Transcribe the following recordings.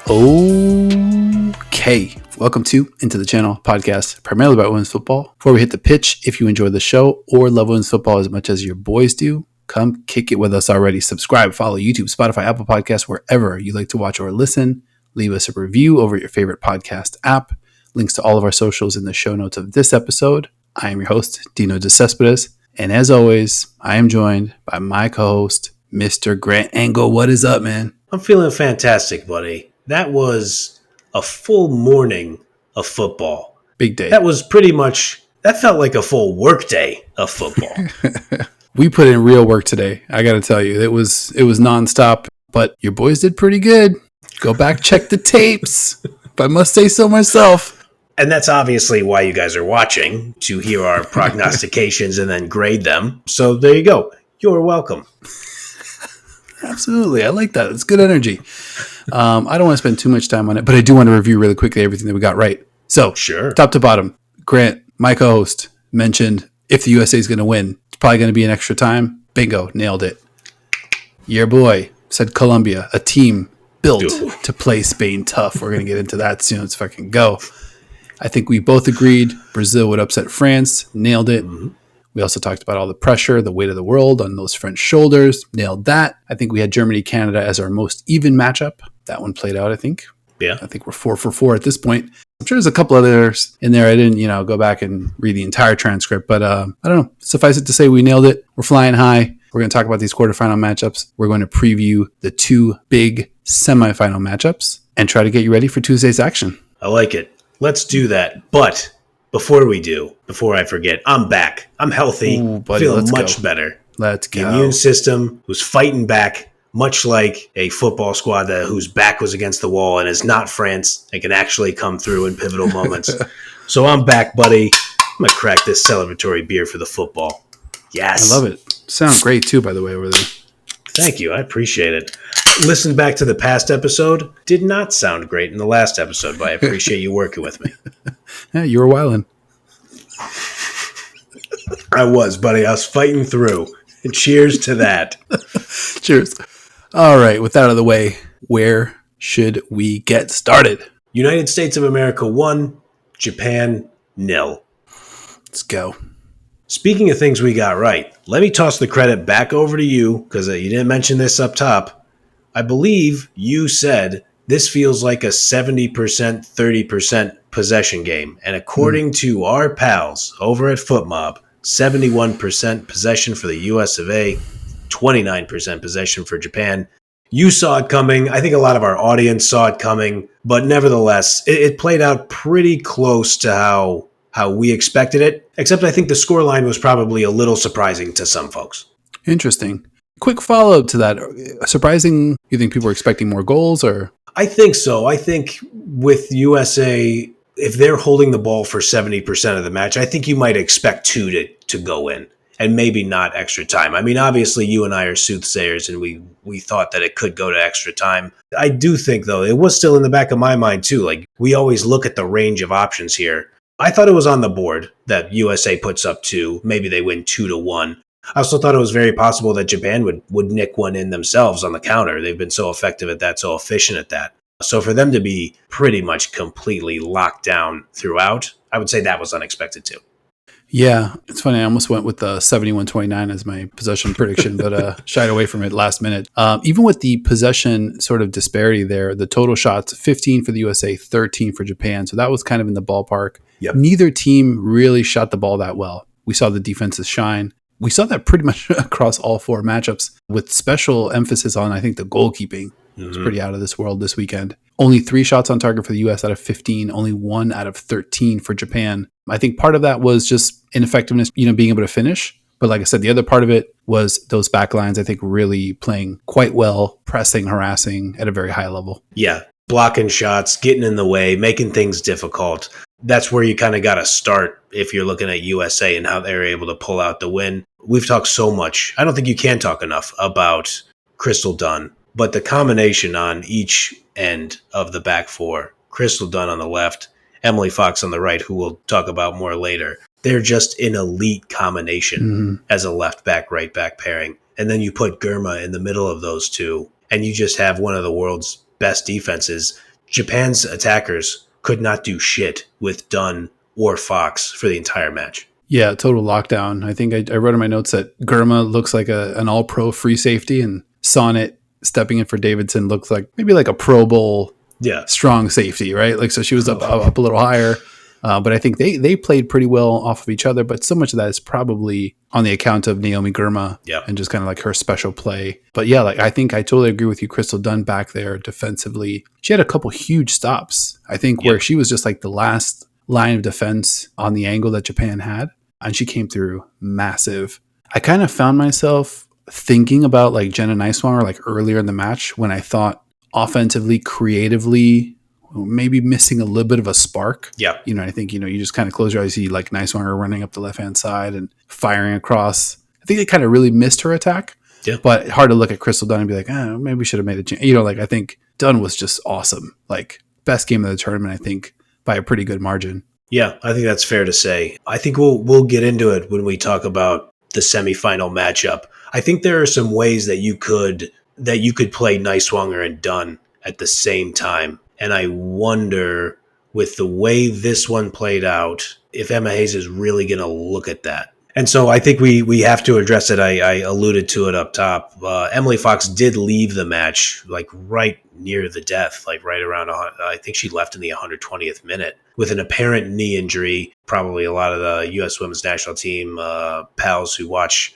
Okay, welcome to Into the Channel podcast, primarily about women's football. Before we hit the pitch, if you enjoy the show or love women's football as much as your boys do, come kick it with us already. Subscribe, follow YouTube, Spotify, Apple Podcasts, wherever you like to watch or listen. Leave us a review over your favorite podcast app. Links to all of our socials in the show notes of this episode. I am your host, Dino DeCespedes, and as always, I am joined by my co-host, Mr. Grant Engel. What is up, man? I'm feeling fantastic, buddy. That was a full morning of football. Big day. That felt like a full work day of football. We put in real work today. I got to tell you, it was nonstop, but your boys did pretty good. Go back, check the tapes. If I must say so myself. And that's obviously why you guys are watching, to hear our prognostications and then grade them. So there you go. You're welcome. Absolutely. I like that. It's good energy. I don't want to spend too much time on it, but I do want to review really quickly everything that we got right. So, sure. Top to bottom, Grant, my co-host, mentioned if the USA is going to win, it's probably going to be an extra time. Bingo. Nailed it. Your boy said Colombia, a team built to play Spain tough. We're going to get into that soon. Let's fucking go. I think we both agreed Brazil would upset France. Nailed it. Mm-hmm. We also talked about all the pressure, the weight of the world on those French shoulders. Nailed that. I think we had Germany-Canada as our most even matchup. That one played out, I think. Yeah. I think we're 4 for 4 at this point. I'm sure there's a couple others in there. I didn't, go back and read the entire transcript, but I don't know. Suffice it to say we nailed it. We're flying high. We're going to talk about these quarterfinal matchups. We're going to preview the two big semifinal matchups and try to get you ready for Tuesday's action. I like it. Let's do that. But before I forget, I'm back. I'm healthy. Ooh, buddy, feeling much better. Let's go. The immune system was fighting back, much like a football squad whose back was against the wall and is not France and can actually come through in pivotal moments. So I'm back, buddy. I'm going to crack this celebratory beer for the football. Yes. I love it. Sounds great, too, by the way, over there. Thank you. I appreciate it. Listen back to the past episode. Did not sound great in the last episode, but I appreciate you working with me. Yeah, you were wilding. I was, buddy. I was fighting through. And cheers to that. Cheers. All right. With that out of the way, where should we get started? United States of America 1, Japan 0. Let's go. Speaking of things we got right, let me toss the credit back over to you because you didn't mention this up top. I believe you said this feels like a 70%, 30% possession game. And according to our pals over at FootMob, 71% possession for the US of A, 29% possession for Japan. You saw it coming. I think a lot of our audience saw it coming. But nevertheless, it played out pretty close to how we expected it. Except I think the scoreline was probably a little surprising to some folks. Interesting. Quick follow-up to that. Surprising, you think people were expecting more goals? Or I think so. I think with USA, if they're holding the ball for 70% of the match, I think you might expect two to go in and maybe not extra time. I mean, obviously, you and I are soothsayers, and we thought that it could go to extra time. I do think, though, it was still in the back of my mind, too. Like, we always look at the range of options here. I thought it was on the board that USA puts up 2. Maybe they win 2-1. I also thought it was very possible that Japan would nick one in themselves on the counter. They've been so effective at that, so efficient at that. So for them to be pretty much completely locked down throughout, I would say that was unexpected too. Yeah, it's funny. I almost went with the 71-29 as my possession prediction, but shied away from it last minute. Even with the possession sort of disparity there, the total shots, 15 for the USA, 13 for Japan. So that was kind of in the ballpark. Yep. Neither team really shot the ball that well. We saw the defenses shine. We saw that pretty much across all 4 matchups with special emphasis on, I think, the goalkeeping. It was pretty out of this world this weekend. Only 3 shots on target for the U.S. out of 15, only 1 out of 13 for Japan. I think part of that was just ineffectiveness, being able to finish. But like I said, the other part of it was those backlines, I think, really playing quite well, pressing, harassing at a very high level. Yeah, blocking shots, getting in the way, making things difficult. That's where you kind of got to start if you're looking at USA and how they're able to pull out the win. We've talked so much. I don't think you can talk enough about Crystal Dunn, but the combination on each end of the back 4, Crystal Dunn on the left, Emily Fox on the right, who we'll talk about more later. They're just an elite combination as a left back, right back pairing. And then you put Germa in the middle of those two, and you just have one of the world's best defenses Japan's attackers could not do shit with Dunn or Fox for the entire match. Yeah, total lockdown. I think I wrote in my notes that Gurma looks like an all-pro free safety, and Sonnet stepping in for Davidson looks like maybe like a Pro Bowl strong safety, right? Like, so she was up a little higher. But I think they played pretty well off of each other, but so much of that is probably on the account of Naomi Gurma and just kind of like her special play. But yeah, like I think I totally agree with you. Crystal Dunn back there defensively. She had a couple huge stops, I think, where she was just like the last line of defense on the angle that Japan had, and she came through massive. I kind of found myself thinking about like Jenna Niswanger like earlier in the match when I thought offensively, creatively, maybe missing a little bit of a spark. Yeah. I think, you just kind of close your eyes, see like Niswanger running up the left-hand side and firing across. I think they kind of really missed her attack. Yeah. But hard to look at Crystal Dunn and be like, maybe we should have made a change. Like I think Dunn was just awesome. Like best game of the tournament, I think, by a pretty good margin. Yeah, I think that's fair to say. I think we'll get into it when we talk about the semifinal matchup. I think there are some ways that you could play Niswanger and Dunn at the same time. And I wonder, with the way this one played out, if Emma Hayes is really going to look at that. And so I think we have to address it. I alluded to it up top. Emily Fox did leave the match like right near the death, like right around, I think she left in the 120th minute with an apparent knee injury. Probably a lot of the U.S. women's national team pals who watch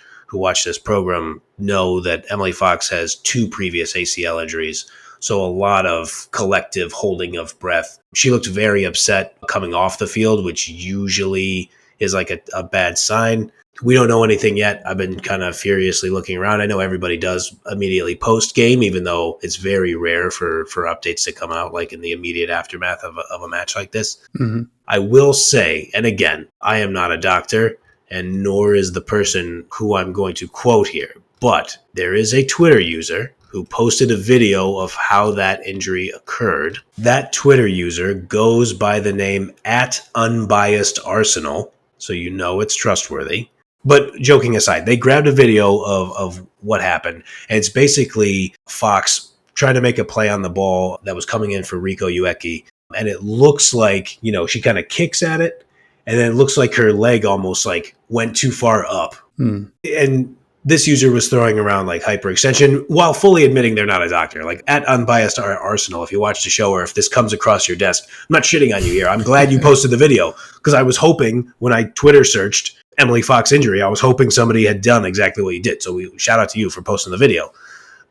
this program know that Emily Fox has 2 previous ACL injuries. So a lot of collective holding of breath. She looked very upset coming off the field, which usually is like a bad sign. We don't know anything yet. I've been kind of furiously looking around. I know everybody does immediately post game, even though it's very rare for updates to come out like in the immediate aftermath of a match like this. Mm-hmm. I will say, and again, I am not a doctor, and nor is the person who I'm going to quote here, but there is a Twitter user who posted a video of how that injury occurred. That Twitter user goes by the name @unbiasedArsenal, so you know it's trustworthy. But joking aside, they grabbed a video of what happened, and it's basically Fox trying to make a play on the ball that was coming in for Rico Ueki, and it looks like, she kind of kicks at it, and then it looks like her leg almost like went too far up. And this user was throwing around like hyperextension while fully admitting they're not a doctor. Like @unbiasedArsenal, if you watch the show or if this comes across your desk, I'm not shitting on you here. I'm glad you posted the video because I was hoping when I Twitter searched Emily Fox injury, I was hoping somebody had done exactly what you did. So shout out to you for posting the video.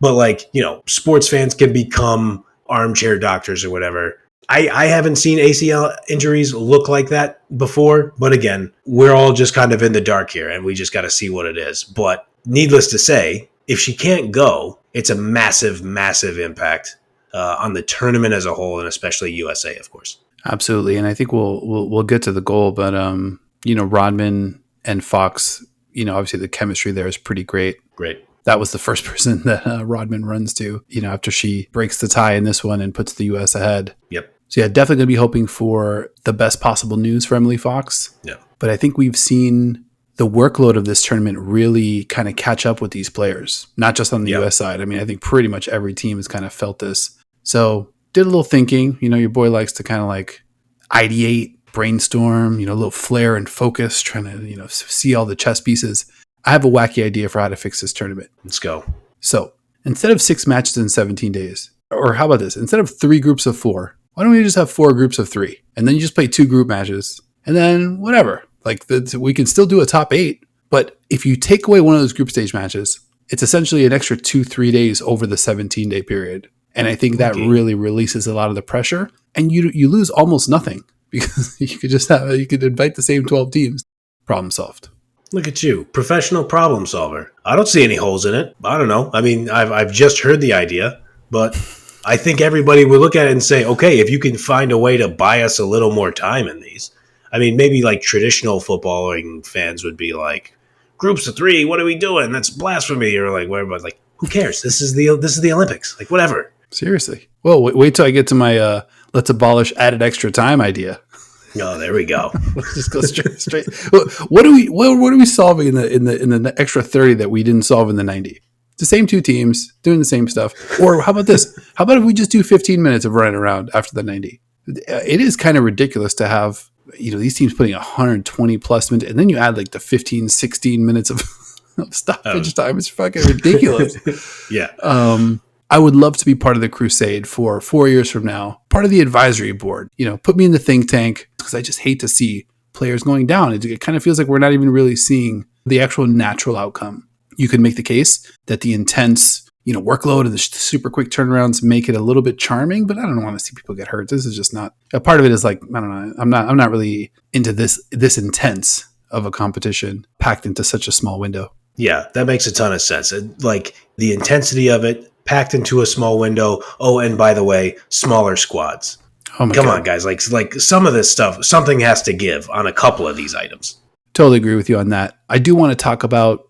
But sports fans can become armchair doctors or whatever. I haven't seen ACL injuries look like that before. But again, we're all just kind of in the dark here and we just got to see what it is. But needless to say, if she can't go, it's a massive, massive impact on the tournament as a whole, and especially USA, of course. Absolutely, and I think we'll get to the goal, but Rodman and Fox, obviously the chemistry there is pretty great. Great. That was the first person that Rodman runs to, after she breaks the tie in this one and puts the U.S. ahead. Yep. So yeah, definitely going to be hoping for the best possible news for Emily Fox. Yeah. But I think we've seen the workload of this tournament really kind of catch up with these players, not just on the U.S. side. I mean, I think pretty much every team has kind of felt this. So did a little thinking. Your boy likes to kind of like ideate, brainstorm, a little flair and focus, trying to, see all the chess pieces. I have a wacky idea for how to fix this tournament. Let's go. So instead of 6 matches in 17 days, or how about this? Instead of 3 groups of 4, why don't we just have 4 groups of 3? And then you just play 2 group matches and then whatever. Like we can still do a top 8, but if you take away one of those group stage matches, it's essentially an extra 2-3 days over the 17-day period. And I think that really releases a lot of the pressure, and you lose almost nothing because you could invite the same 12 teams. Problem solved. Look at you, professional problem solver. I don't see any holes in it. I don't know. I mean, I've just heard the idea, but I think everybody would look at it and say, okay, if you can find a way to buy us a little more time in these. I mean, maybe like traditional footballing fans would be like, groups of 3, what are we doing? That's blasphemy, or like whatever. But like, who cares? This is the Olympics. Like, whatever. Seriously. Well, wait till I get to my let's abolish added extra time idea. Oh, there we go. Let's just go straight. What are we solving in the extra 30 that we didn't solve in the 90? the same two teams doing the same stuff. Or how about this? How about if we just do 15 minutes of running around after the 90? It is kind of ridiculous to have, these teams putting 120 plus minutes, and then you add like the 15, 16 minutes of stoppage time. It's fucking ridiculous. Yeah. I would love to be part of the crusade for 4 years from now, part of the advisory board. Put me in the think tank, because I just hate to see players going down. It kind of feels like we're not even really seeing the actual natural outcome. You could make the case that the intense, workload and the super quick turnarounds make it a little bit charming, but I don't want to see people get hurt. This is just not a part of it. Is like, I don't know. I'm not really into this intense of a competition packed into such a small window. Yeah, that makes a ton of sense. Like the intensity of it packed into a small window. Oh, and by the way, smaller squads. Oh my Come God. on, guys. Like some of this stuff, something has to give on a couple of these items. Totally agree with you on that. I do want to talk about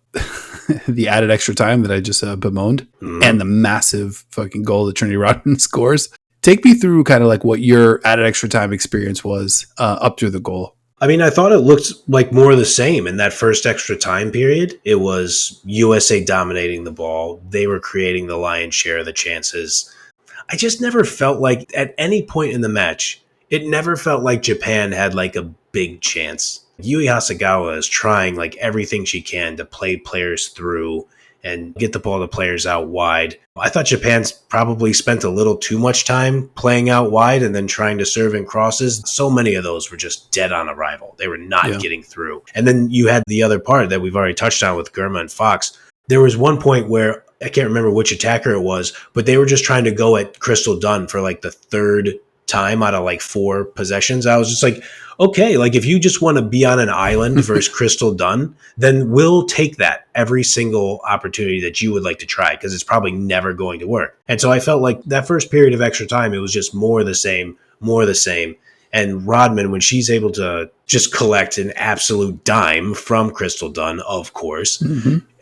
the added extra time that I just bemoaned and the massive fucking goal that Trinity Rodman scores. Take me through kind of like what your added extra time experience was up through the goal. I mean, I thought it looked like more of the same in that first extra time period. It was USA dominating the ball. They were creating the lion's share of the chances. I just never felt like at any point in the match, it never felt like Japan had like a big chance. Yui Hasegawa is trying like everything she can to play players through and get the ball to players out wide. I thought Japan's probably spent a little too much time playing out wide and then trying to serve in crosses. So many of those were just dead on arrival. They were not getting through. And then you had the other part that we've already touched on with Germa and Fox. There was one point where I can't remember which attacker it was, but they were just trying to go at Crystal Dunn for like the third time out of like 4 possessions. I was just like, okay, like if you just want to be on an island versus Crystal Dunn, then we'll take that every single opportunity that you would like to try, because it's probably never going to work. And so I felt like that first period of extra time, it was just more of the same. And Rodman, when she's able to just collect an absolute dime from Crystal Dunn, of course,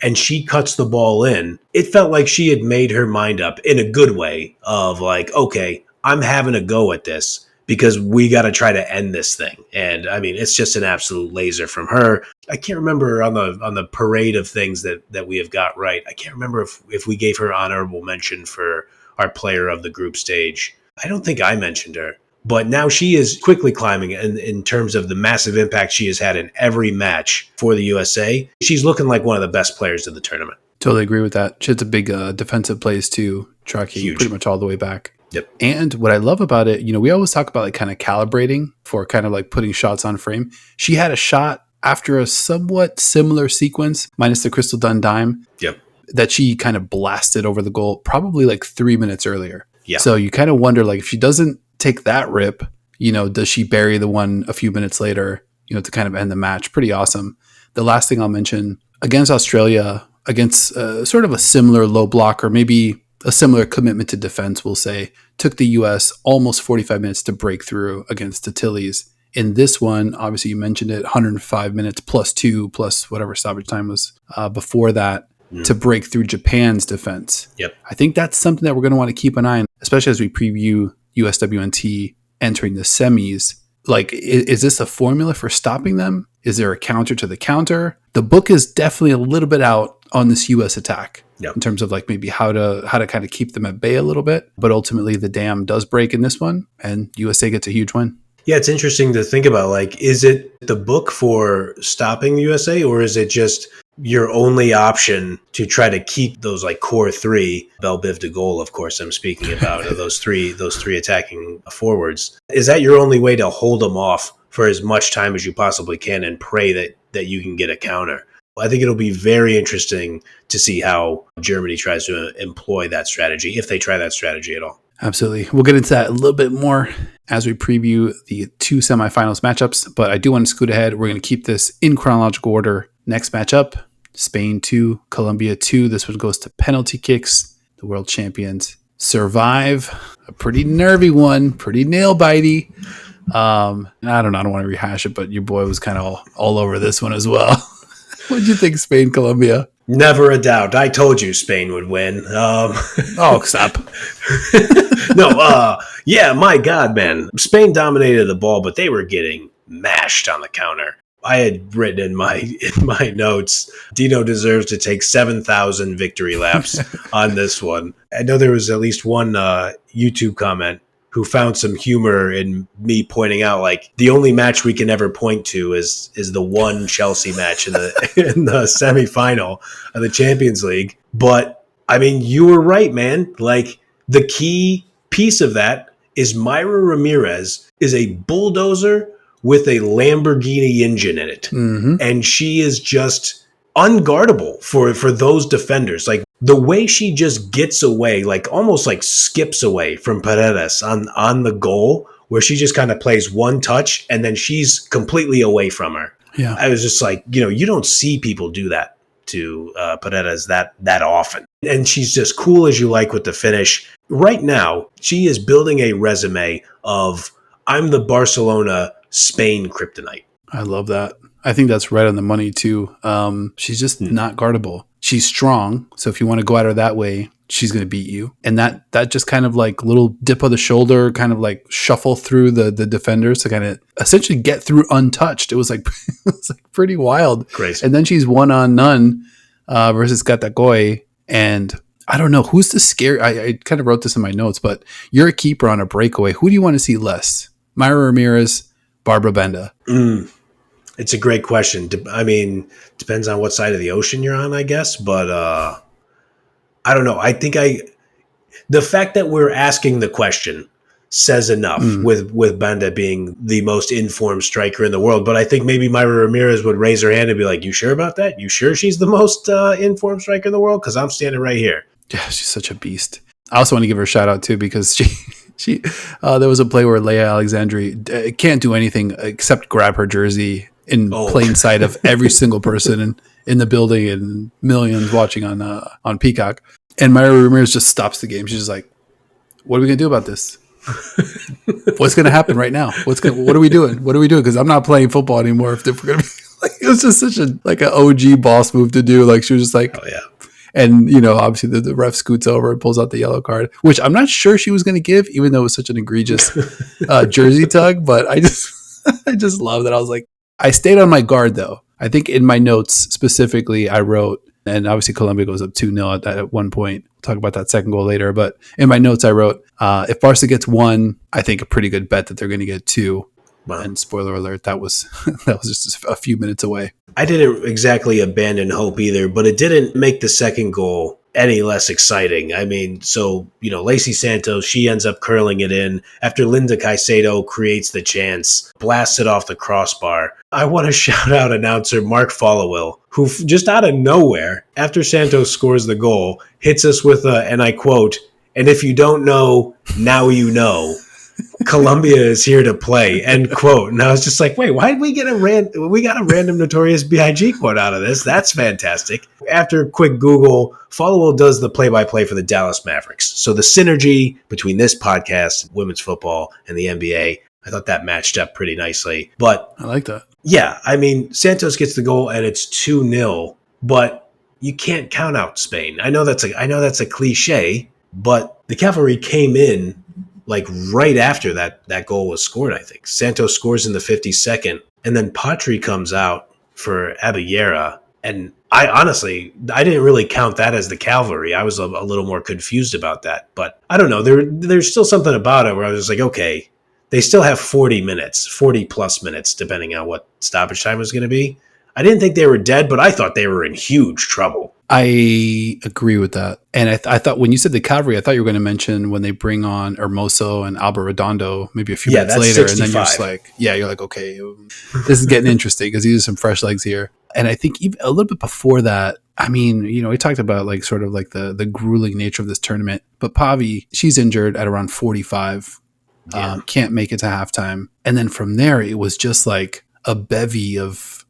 and she cuts the ball in, it felt like she had made her mind up in a good way of like, okay, I'm having a go at this because we got to try to end this thing. And I mean, it's just an absolute laser from her. I can't remember on the parade of things that we have got right. I can't remember if we gave her honorable mention for our player of the group stage. I don't think I mentioned her. But now she is quickly climbing in terms of the massive impact she has had in every match for the USA. She's looking like one of the best players in the tournament. Totally agree with that. She has a big defensive plays too, tracking pretty much all the way back. Yep. And what I love about it, we always talk about like kind of calibrating for kind of like putting shots on frame. She had a shot after a somewhat similar sequence, minus the Crystal Dunn dime, that she kind of blasted over the goal probably like 3 minutes earlier. Yeah. So you kind of wonder, like, if she doesn't take that rip, does she bury the one a few minutes later, to kind of end the match? Pretty awesome. The last thing I'll mention, against Australia, against sort of a similar low block, or maybe a similar commitment to defense, we'll say, took the U.S. almost 45 minutes to break through against the Tillies. In this one, obviously you mentioned it, 105 minutes plus 2, plus whatever stoppage time was before that, to break through Japan's defense. Yep. I think that's something that we're going to want to keep an eye on, especially as we preview USWNT entering the semis. Like, is this a formula for stopping them? Is there a counter to the counter? The book is definitely a little bit out on this U.S. attack in terms of like maybe how to kind of keep them at bay a little bit. But ultimately, the dam does break in this one, and USA gets a huge win. Yeah, it's interesting to think about, like, is it the book for stopping the USA, or is it just your only option to try to keep those like core 3, Belbiv de Gaulle, of course, I'm speaking about, those three attacking forwards? Is that your only way to hold them off for as much time as you possibly can and pray that you can get a counter? I think it'll be very interesting to see how Germany tries to employ that strategy, if they try that strategy at all. Absolutely. We'll get into that a little bit more as we preview the 2 semifinals matchups, but I do want to scoot ahead. We're going to keep this in chronological order. Next matchup, Spain 2, Colombia 2. This one goes to penalty kicks. The world champions survive. A pretty nervy one, pretty nail-bitey. I don't know. I don't want to rehash it, but your boy was kind of all over this one as well. What did you think, Spain, Colombia? Never a doubt. I told you Spain would win. Oh, stop. No, yeah, my God, man. Spain dominated the ball, but they were getting mashed on the counter. I had written in my notes, Dino deserves to take 7,000 victory laps on this one. I know there was at least one YouTube comment who found some humor in me pointing out, like, the only match we can ever point to is the one Chelsea match in the semifinal of the Champions League. But I mean, you were right, man. Like, the key piece of that is Myra Ramirez is a bulldozer with a Lamborghini engine in it. Mm-hmm. And she is just unguardable for those defenders. Like, the way she just gets away, like almost like skips away from Paredes on the goal, where she just kind of plays one touch and then she's completely away from her. Yeah. I was just like, you don't see people do that to Paredes that often. And she's just cool as you like with the finish. Right now, she is building a resume of, I'm the Barcelona Spain kryptonite. I love that. I think that's right on the money too. She's just not guardable. She's strong, so if you want to go at her that way, she's going to beat you. And that just kind of like little dip of the shoulder, kind of like shuffle through the defenders to kind of essentially get through untouched. It was like pretty wild. Crazy. And then she's 1-on-none versus Gatagoy. And I don't know who's the scary. I kind of wrote this in my notes, but you're a keeper on a breakaway. Who do you want to see less? Myra Ramirez, Barbara Benda. It's a great question. I mean, depends on what side of the ocean you're on, I guess. But I don't know. I think the fact that we're asking the question says enough with Benda being the most informed striker in the world. But I think maybe Myra Ramirez would raise her hand and be like, you sure about that? You sure she's the most informed striker in the world? Because I'm standing right here. Yeah, she's such a beast. I also want to give her a shout out too, because she there was a play where Leia Alexandri can't do anything except grab her jersey in plain sight of every single person in the building and millions watching on Peacock. And Myra Ramirez just stops the game. She's just like, what are we going to do about this? What's going to happen right now? What are we doing? What are we doing? Because I'm not playing football anymore. If we're going to be like, it was just such an OG boss move to do. Like, she was just like, oh yeah. And, obviously the ref scoots over and pulls out the yellow card, which I'm not sure she was going to give, even though it was such an egregious jersey tug. But I just love that. I was like, I stayed on my guard, though. I think in my notes specifically, I wrote, and obviously Colombia goes up 2-0 at one point. We'll talk about that second goal later. But in my notes, I wrote, if Barca gets 1, I think a pretty good bet that they're going to get 2. Wow. And spoiler alert, that was just a few minutes away. I didn't exactly abandon hope either, but it didn't make the second goal any less exciting. I mean, so, Lacey Santos, she ends up curling it in after Linda Caicedo creates the chance, blasts it off the crossbar. I want to shout out announcer Mark Followill, who just out of nowhere, after Santos scores the goal, hits us with and I quote, "And if you don't know, now you know. Colombia is here to play," end quote. And I was just like, wait, why did we get we got a random Notorious B.I.G. quote out of this? That's fantastic. After a quick Google, Followill does the play-by-play for the Dallas Mavericks. So the synergy between this podcast, women's football, and the NBA, I thought that matched up pretty nicely. But I like that. Yeah, I mean, Santos gets the goal and it's 2-0, but you can't count out Spain. I know that's a cliche, but the cavalry came in like right after that goal was scored, I think. Santos scores in the 52nd, and then Patri comes out for Abellera. And I didn't really count that as the cavalry. I was a little more confused about that. But I don't know. There's still something about it where I was just like, okay, they still have 40 plus minutes, depending on what stoppage time was going to be. I didn't think they were dead, but I thought they were in huge trouble. I agree with that. And I thought when you said the cavalry, I thought you were going to mention when they bring on Hermoso and Albert Redondo maybe a few minutes later. 65. And then you're just like, you're like, okay, this is getting interesting because these are some fresh legs here. And I think even a little bit before that, I mean, we talked about like sort of like the grueling nature of this tournament. But Pavi, she's injured at around 45, can't make it to halftime. And then from there, it was just like a bevy of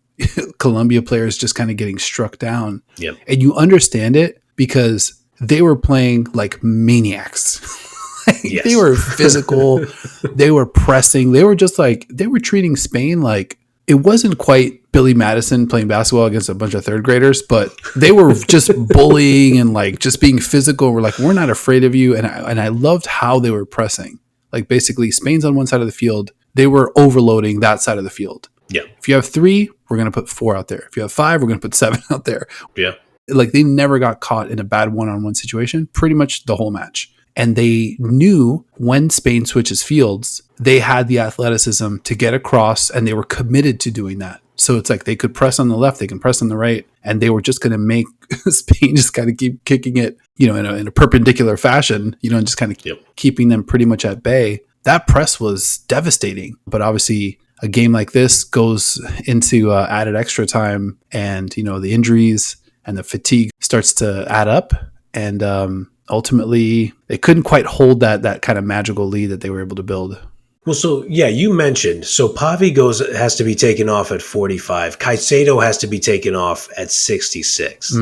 Colombia players just kind of getting struck down. Yep. And you understand it because they were playing like maniacs. Yes. They were physical. They were pressing. They were just like, they were treating Spain like it wasn't quite Billy Madison playing basketball against a bunch of third graders, but they were just bullying and like just being physical. We're like, we're not afraid of you. And I loved how they were pressing. Like basically Spain's on one side of the field. They were overloading that side of the field. Yeah. If you have 3, we're going to put 4 out there. If you have 5, we're going to put 7 out there. Yeah. Like they never got caught in a bad one-on-one situation pretty much the whole match. And they knew when Spain switches fields, they had the athleticism to get across, and they were committed to doing that. So it's like they could press on the left, they can press on the right, and they were just going to make Spain just kind of keep kicking it, in a perpendicular fashion, and just kind of keeping them pretty much at bay. That press was devastating. But obviously, a game like this goes into added extra time, and the injuries and the fatigue starts to add up, and ultimately they couldn't quite hold that kind of magical lead that they were able to build. Well, so yeah, you mentioned, so Pavi has to be taken off at 45. Caicedo has to be taken off at 66.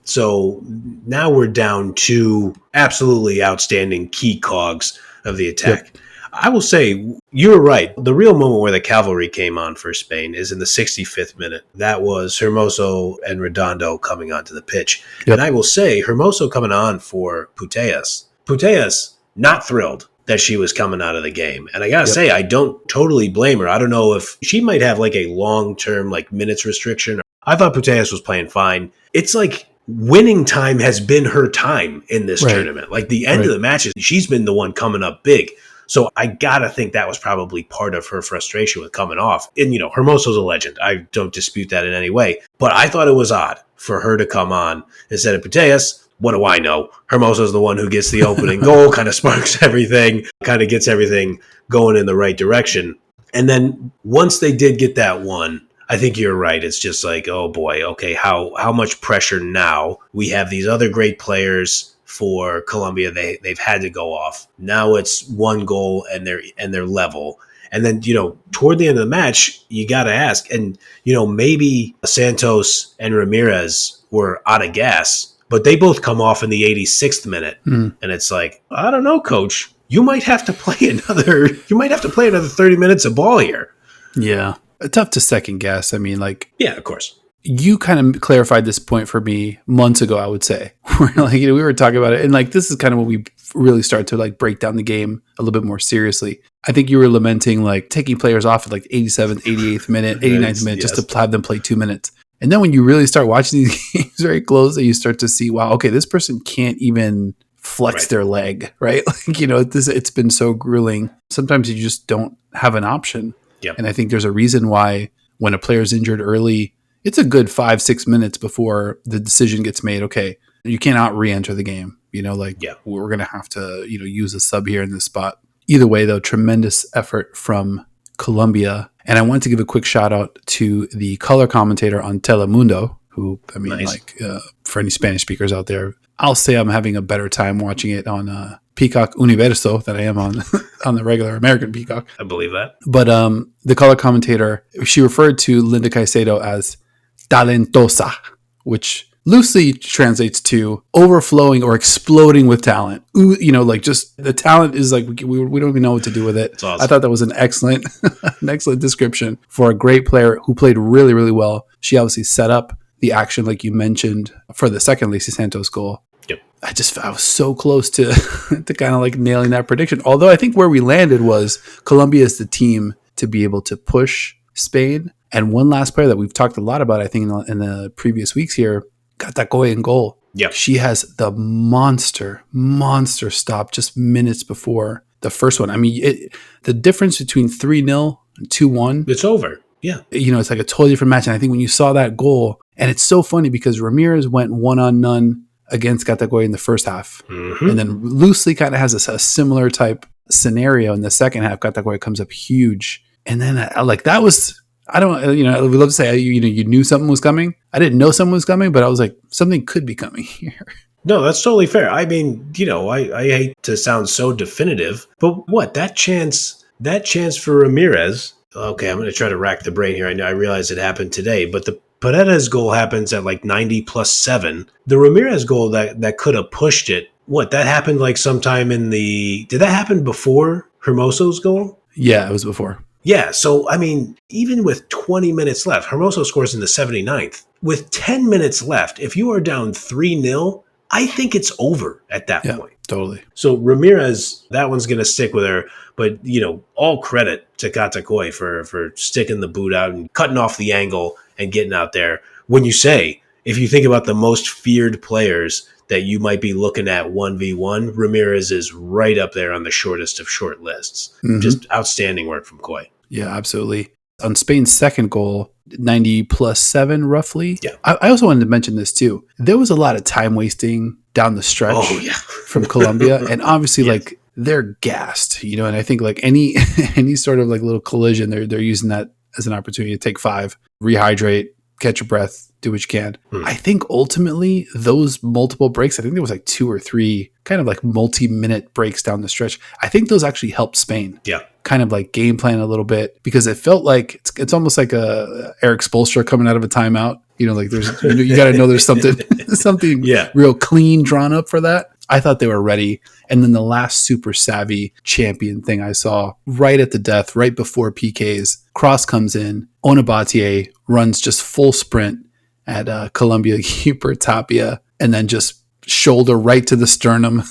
So now we're down 2 absolutely outstanding key cogs of the attack. Yep. I will say, you're right. The real moment where the cavalry came on for Spain is in the 65th minute. That was Hermoso and Redondo coming onto the pitch. Yep. And I will say, Hermoso coming on for Putellas. Putellas, not thrilled that she was coming out of the game. And I got to say, I don't totally blame her. I don't know if she might have like a long-term minutes restriction. I thought Putellas was playing fine. It's like winning time has been her time in this tournament. Like the end of the matches, she's been the one coming up big. So I got to think that was probably part of her frustration with coming off. And, Hermoso's a legend. I don't dispute that in any way. But I thought it was odd for her to come on instead of Putellas. What do I know? Hermoso's the one who gets the opening goal, kind of sparks everything, kind of gets everything going in the right direction. And then once they did get that one, I think you're right. It's just like, oh boy, okay, how much pressure now? We have these other great players for Colombia. They've had to go off. Now it's 1 goal and they're level. And then, toward the end of the match, you got to ask, and, maybe Santos and Ramirez were out of gas, but they both come off in the 86th minute. And it's like, I don't know, coach, you might have to play another 30 minutes of ball here. Yeah. Tough to second guess. I mean, yeah, of course. You kind of clarified this point for me months ago, I would say. We were talking about it, and this is kind of when we really start to break down the game a little bit more seriously. I think you were lamenting taking players off at 87th, 88th minute, 89th minute, just to have them play 2 minutes. And then when you really start watching these games very closely, you start to see, wow, okay, this person can't even flex their leg, right? It's been so grueling. Sometimes you just don't have an option. Yep. And I think there's a reason why when a player's injured early, it's a good 5-6 minutes before the decision gets made. Okay, you cannot re-enter the game. We're going to have to, use a sub here in this spot. Either way, though, tremendous effort from Colombia. And I want to give a quick shout out to the color commentator on Telemundo, who, nice. For any Spanish speakers out there, I'll say I'm having a better time watching it on Peacock Universo than I am on on the regular American Peacock. I believe that. But the color commentator, she referred to Linda Caicedo as talentosa, which loosely translates to overflowing or exploding with talent. Just the talent is we don't even know what to do with it. Awesome. I thought that was an excellent description for a great player who played really, really well. She obviously set up the action, like you mentioned, for the second Lacey Santos goal. Yep. I was so close to to kind of nailing that prediction. Although I think where we landed was Colombia is the team to be able to push Spain. And one last player that we've talked a lot about, I think, in the previous weeks here, Catacoy in goal. Yeah, she has the monster stop just minutes before the first one. I mean, the difference between 3-0 and 2-1. It's over. Yeah. It's a totally different match. And I think when you saw that goal, and it's so funny because Ramirez went 1-on-none against Catacoy in the first half. Mm-hmm. And then loosely kind of has a similar type scenario in the second half. Catacoy comes up huge. And then that was... I don't, I would love to say, you knew something was coming. I didn't know something was coming, but I was like, something could be coming here. No, that's totally fair. I mean, I hate to sound so definitive, but that chance for Ramirez, okay, I'm going to try to rack the brain here. I realize it happened today, but the Paredes goal happens at 90 plus 7. The Ramirez goal that could have pushed it, that happened sometime did that happen before Hermoso's goal? Yeah, it was before. Yeah, so, even with 20 minutes left, Hermoso scores in the 79th. With 10 minutes left, if you are down 3-0, I think it's over at that point. Totally. So Ramirez, that one's going to stick with her. But, all credit to Katakoi for sticking the boot out and cutting off the angle and getting out there. When if you think about the most feared players that you might be looking at 1v1, Ramirez is right up there on the shortest of short lists. Mm-hmm. Just outstanding work from Koi. Yeah, absolutely. On Spain's second goal, 90+7 roughly. Yeah. I also wanted to mention this too. There was a lot of time wasting down the stretch from Colombia. And obviously, like, they're gassed, and I think like any sort of like little collision, they're using that as an opportunity to take 5, rehydrate, catch your breath, do what you can. I think ultimately those multiple breaks, I think there was like 2 or 3 kind of like multi-minute breaks down the stretch. I think those actually helped Spain. Yeah. Kind of like game plan a little bit, because it felt like it's almost like a Eric Spoelstra coming out of a timeout. Like there's, you got to know there's something real clean drawn up for that. I thought they were ready. And then the last super savvy champion thing I saw right at the death, right before PKs, cross comes in, Onabatier runs just full sprint at Colombia keeper Tapia, and then just shoulder right to the sternum,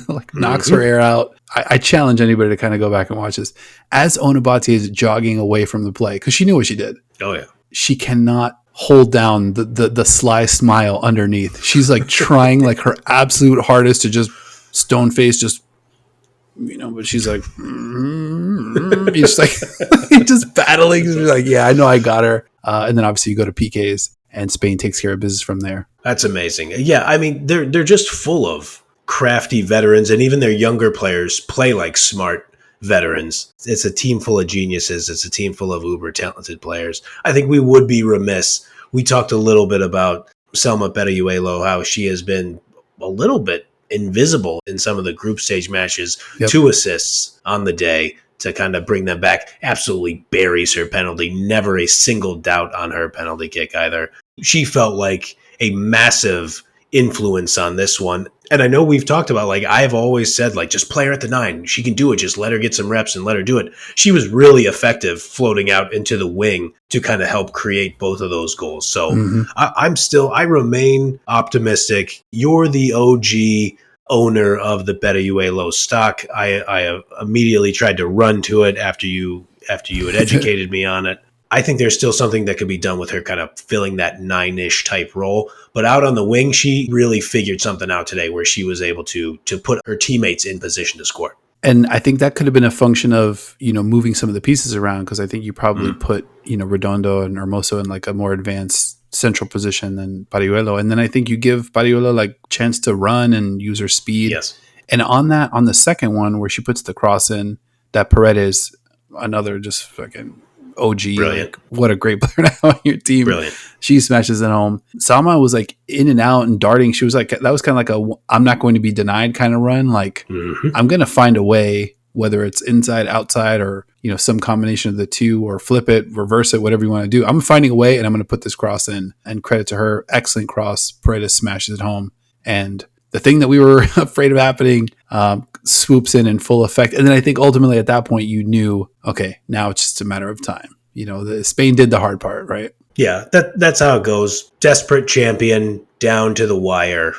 like knocks her air out. I challenge anybody to kind of go back and watch this. As Onabatier is jogging away from the play, because she knew what she did. Oh, yeah. She cannot hold down the sly smile underneath. She's like trying like her absolute hardest to just stone face, just, but she's like, just like, just battling. She's like, yeah, I know I got her. And then obviously you go to PKs and Spain takes care of business from there. That's amazing. Yeah. I mean, they're just full of crafty veterans, and even their younger players play like smart veterans. It's a team full of geniuses. It's a team full of uber talented players. I think we would be remiss. We talked a little bit about Selma Berayuelo, how she has been a little bit invisible in some of the group stage matches. 2 assists on the day to kind of bring them back. Absolutely buries her penalty. Never a single doubt on her penalty kick either. She felt like a massive influence on this one. And I know we've talked about, like, I've always said, like, just play her at the 9. She can do it. Just let her get some reps and let her do it. She was really effective floating out into the wing to kind of help create both of those goals. So I remain optimistic. You're the OG owner of the Berayuelo stock. I immediately tried to run to it after you had educated me on it. I think there's still something that could be done with her kind of filling that 9-ish type role. But out on the wing, she really figured something out today where she was able to put her teammates in position to score. And I think that could have been a function of, moving some of the pieces around, because I think you probably put, Redondo and Hermoso in like a more advanced central position than Berayuelo. And then I think you give Berayuelo like chance to run and use her speed. Yes. And on the second one where she puts the cross in, that Paredes, another just fucking OG, like, what a great player to have on your team. Brilliant. She smashes it home. Salma was like in and out and darting. She was like, that was kind of like I'm not going to be denied kind of run. Like, I'm going to find a way, whether it's inside, outside, or, some combination of the two, or flip it, reverse it, whatever you want to do. I'm finding a way, and I'm going to put this cross in. And credit to her. Excellent cross. Paredes smashes it home. And the thing that we were afraid of happening swoops in full effect. And then I think ultimately at that point you knew, okay, now it's just a matter of time. Spain did the hard part, right? Yeah, that's how it goes. Desperate champion, down to the wire,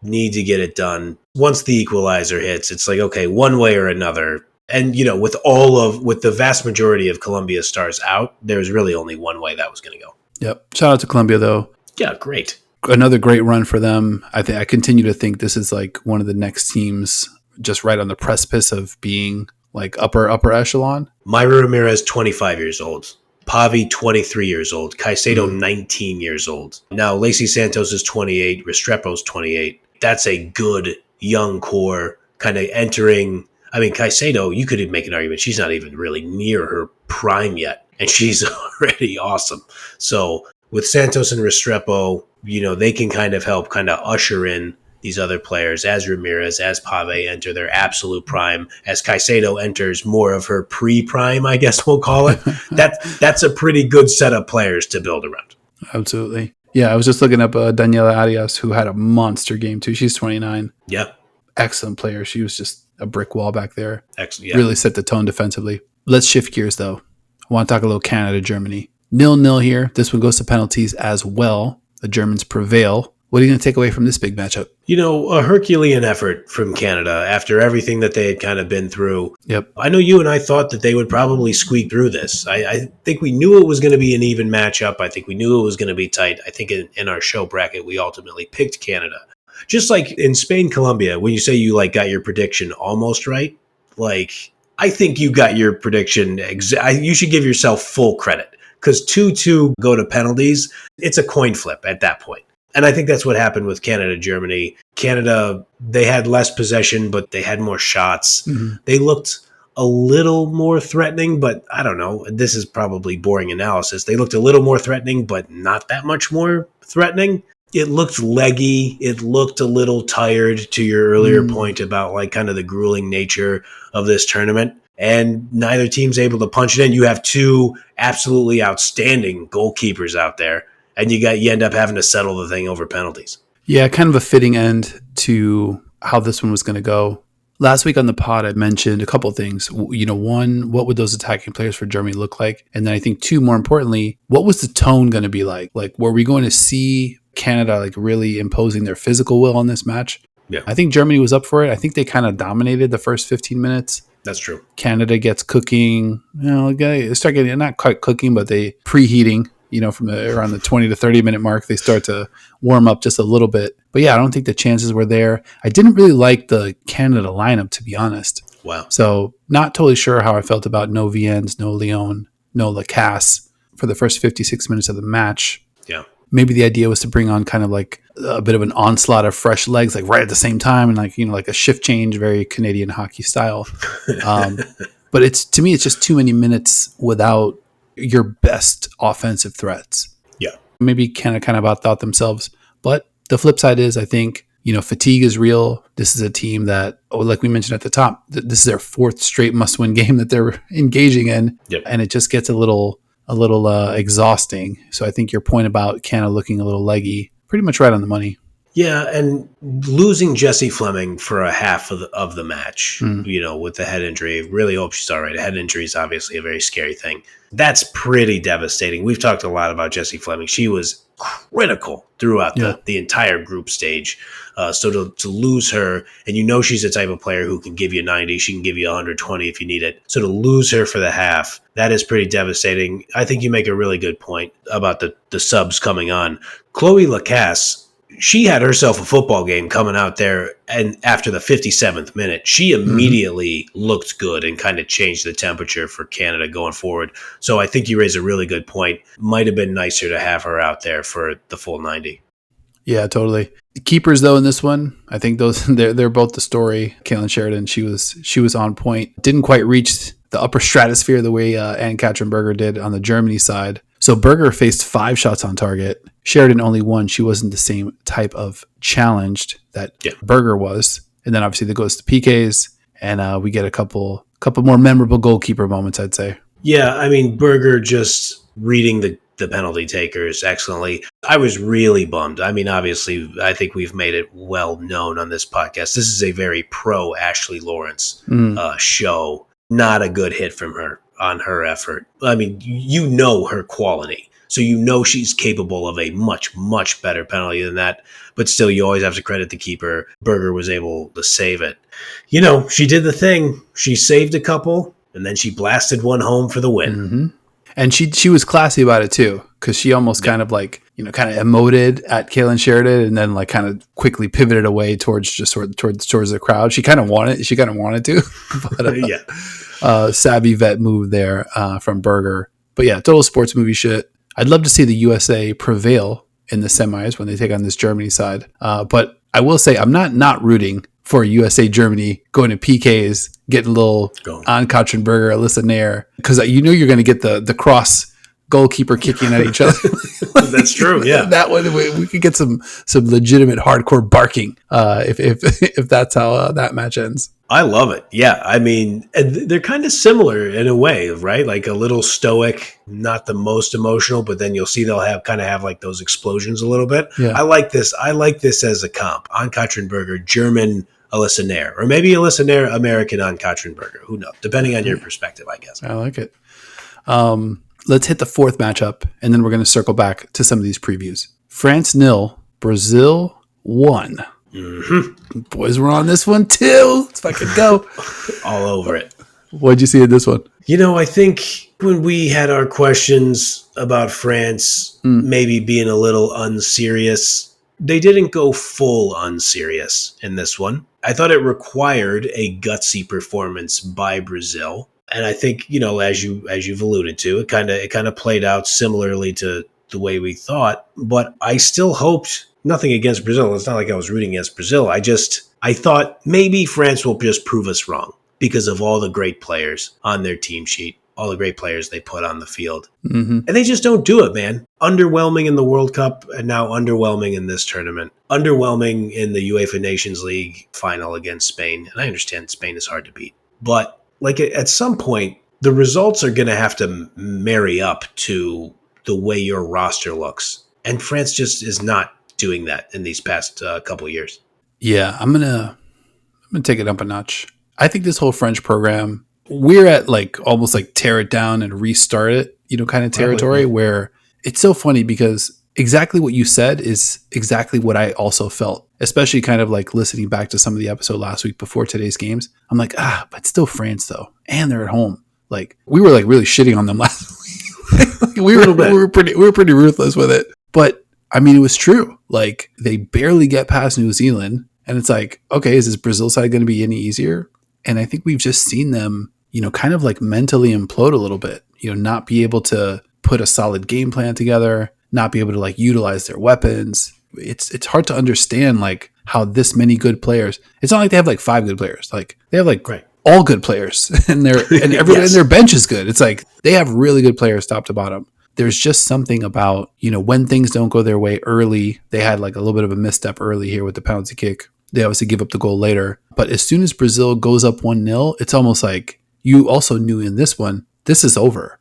need to get it done. Once the equalizer hits, it's like, okay, one way or another. And, with the vast majority of Colombia's stars out, there's really only one way that was going to go. Yep. Shout out to Colombia, though. Yeah, great. Another great run for them. I continue to think this is like one of the next teams just right on the precipice of being like upper echelon. Mayra Ramirez, 25 years old. Pavi, 23 years old. Caicedo, 19 years old. Now, Lacey Santos is 28. Restrepo's 28. That's a good young core kind of entering. I mean, Caicedo, you could make an argument. She's not even really near her prime yet, and she's already awesome. So with Santos and Restrepo, they can kind of help kind of usher in these other players as Ramirez, as Pave enter their absolute prime, as Caicedo enters more of her pre-prime, I guess we'll call it. That's a pretty good set of players to build around. Absolutely. Yeah, I was just looking up Daniela Arias, who had a monster game too. She's 29. Yeah. Excellent player. She was just a brick wall back there. Excellent. Yeah. Really set the tone defensively. Let's shift gears though. I want to talk a little Canada, Germany. 0-0 here. This one goes to penalties as well. The Germans prevail What are you going to take away from this big matchup? A Herculean effort from Canada after everything that they had kind of been through. Yep. I know you and I thought that they would probably squeak through this. I think we knew it was going to be an even matchup. I think we knew it was going to be tight. I think in our show bracket, we ultimately picked Canada. Just like in Spain, Colombia, when you say you got your prediction almost right, I think you got your prediction. You should give yourself full credit because 2-2 go to penalties. It's a coin flip at that point. And I think that's what happened with Canada, Germany. Canada, they had less possession, but they had more shots. Mm-hmm. They looked a little more threatening, but I don't know. This is probably boring analysis. They looked a little more threatening, but not that much more threatening. It looked leggy. It looked a little tired, to your earlier point about kind of the grueling nature of this tournament. And neither team's able to punch it in. You have two absolutely outstanding goalkeepers out there. And you end up having to settle the thing over penalties. Yeah, kind of a fitting end to how this one was going to go. Last week on the pod, I mentioned a couple of things. One, what would those attacking players for Germany look like? And then I think two, more importantly, what was the tone going to be like? Were we going to see Canada really imposing their physical will on this match? Yeah. I think Germany was up for it. I think they kind of dominated the first 15 minutes. That's true. Canada gets cooking. They start getting, not quite cooking, but they preheating. From around the 20 to 30 minute mark, they start to warm up just a little bit. But yeah, I don't think the chances were there. I didn't really like the Canada lineup, to be honest. Wow. So not totally sure how I felt about no Viens, no Lyon, no Lacasse for the first 56 minutes of the match. Yeah. Maybe the idea was to bring on kind of a bit of an onslaught of fresh legs, right at the same time, and a shift change, very Canadian hockey style. But to me, it's just too many minutes without your best offensive threats. Yeah. Maybe Canada kind of outthought themselves. But the flip side is, I think, fatigue is real. This is a team that, like we mentioned at the top, this is their fourth straight must-win game that they're engaging in. Yep. And it just gets a little exhausting. So I think your point about Canada looking a little leggy, pretty much right on the money. Yeah, and losing Jessie Fleming for a half of the match, with the head injury, really hope she's all right. A head injury is obviously a very scary thing. That's pretty devastating. We've talked a lot about Jessie Fleming. She was critical throughout the entire group stage. So to lose her, and she's the type of player who can give you 90, she can give you 120 if you need it. So to lose her for the half, that is pretty devastating. I think you make a really good point about the subs coming on. Chloe Lacasse, she had herself a football game coming out there, and after the 57th minute, she immediately looked good and kind of changed the temperature for Canada going forward. So I think you raise a really good point. Might have been nicer to have her out there for the full 90. Yeah, totally. The keepers, though, in this one, I think they're both the story. Caitlin Sheridan, she was on point. Didn't quite reach the upper stratosphere the way Anne-Katrin Berger did on the Germany side. So Berger faced 5 shots on target. Sheridan only 1. She wasn't the same type of challenged that Berger was. And then obviously that goes to PKs, and we get a couple more memorable goalkeeper moments, I'd say. Yeah, Berger just reading the penalty takers excellently. I was really bummed. Obviously, I think we've made it well known on this podcast. This is a very pro Ashley Lawrence show. Not a good hit from her on her effort. Her quality. So she's capable of a much, much better penalty than that. But still, you always have to credit the keeper. Berger was able to save it. She did the thing. She saved a couple, and then she blasted one home for the win. Mm-hmm. And she was classy about it too, because she almost kind of emoted at Caitlin Sheridan, and then kind of quickly pivoted away towards the crowd. She kind of wanted to, but savvy vet move there from Berger. But yeah, total sports movie shit. I'd love to see the USA prevail in the semis when they take on this Germany side. But I will say I'm not rooting for USA Germany going to PKs, getting a little Anne-Katrin Berger, Alyssa Nair, because you're going to get the cross goalkeeper kicking at each other. That's true. Yeah, that way we could get some legitimate hardcore barking if that's how that match ends. I love it. Yeah, they're kind of similar in a way, right? Like a little stoic, not the most emotional, but then you'll see they'll have those explosions a little bit. Yeah. I like this. I like this as a comp. Anne-Katrin Berger, German Alyssa Nair, or maybe Alyssa Nair, American Anne-Katrin Berger. Who knows? Depending on your perspective, I guess. I like it. Let's hit the fourth matchup, and then we're going to circle back to some of these previews. France 0, Brazil won. Mm-hmm. Boys were on this one too. Let's fucking go. All over it. What'd you see in this one? I think when we had our questions about France maybe being a little unserious, they didn't go full unserious in this one. I thought it required a gutsy performance by Brazil. And I think, as you've alluded to, it kind of played out similarly to the way we thought. But I still hoped, nothing against Brazil. It's not like I was rooting against Brazil. I thought maybe France will just prove us wrong because of all the great players on their team sheet, all the great players they put on the field. Mm-hmm. And they just don't do it, man. Underwhelming in the World Cup and now underwhelming in this tournament. Underwhelming in the UEFA Nations League final against Spain. And I understand Spain is hard to beat. But at some point, the results are going to have to marry up to the way your roster looks. And France just is not doing that in these past couple of years. Yeah, I'm gonna take it up a notch. I think this whole French program, we're at almost tear it down and restart it, kind of territory where it's so funny because exactly what you said is exactly what I also felt, especially kind of listening back to some of the episode last week before today's games. I'm but still France though. And they're at home. We were really shitting on them last week. we were pretty ruthless with it. But I mean, it was true. They barely get past New Zealand. And it's okay, is this Brazil side going to be any easier? And I think we've just seen them, kind of mentally implode a little bit, not be able to put a solid game plan together, not be able to utilize their weapons. It's hard to understand how this many good players. It's not they have 5 good players. They have all good players and everybody and their bench is good. It's they have really good players top to bottom. There's just something about, when things don't go their way early. They had a little bit of a misstep early here with the penalty kick. They obviously give up the goal later. But as soon as Brazil goes up 1-0, it's almost you also knew in this one, this is over.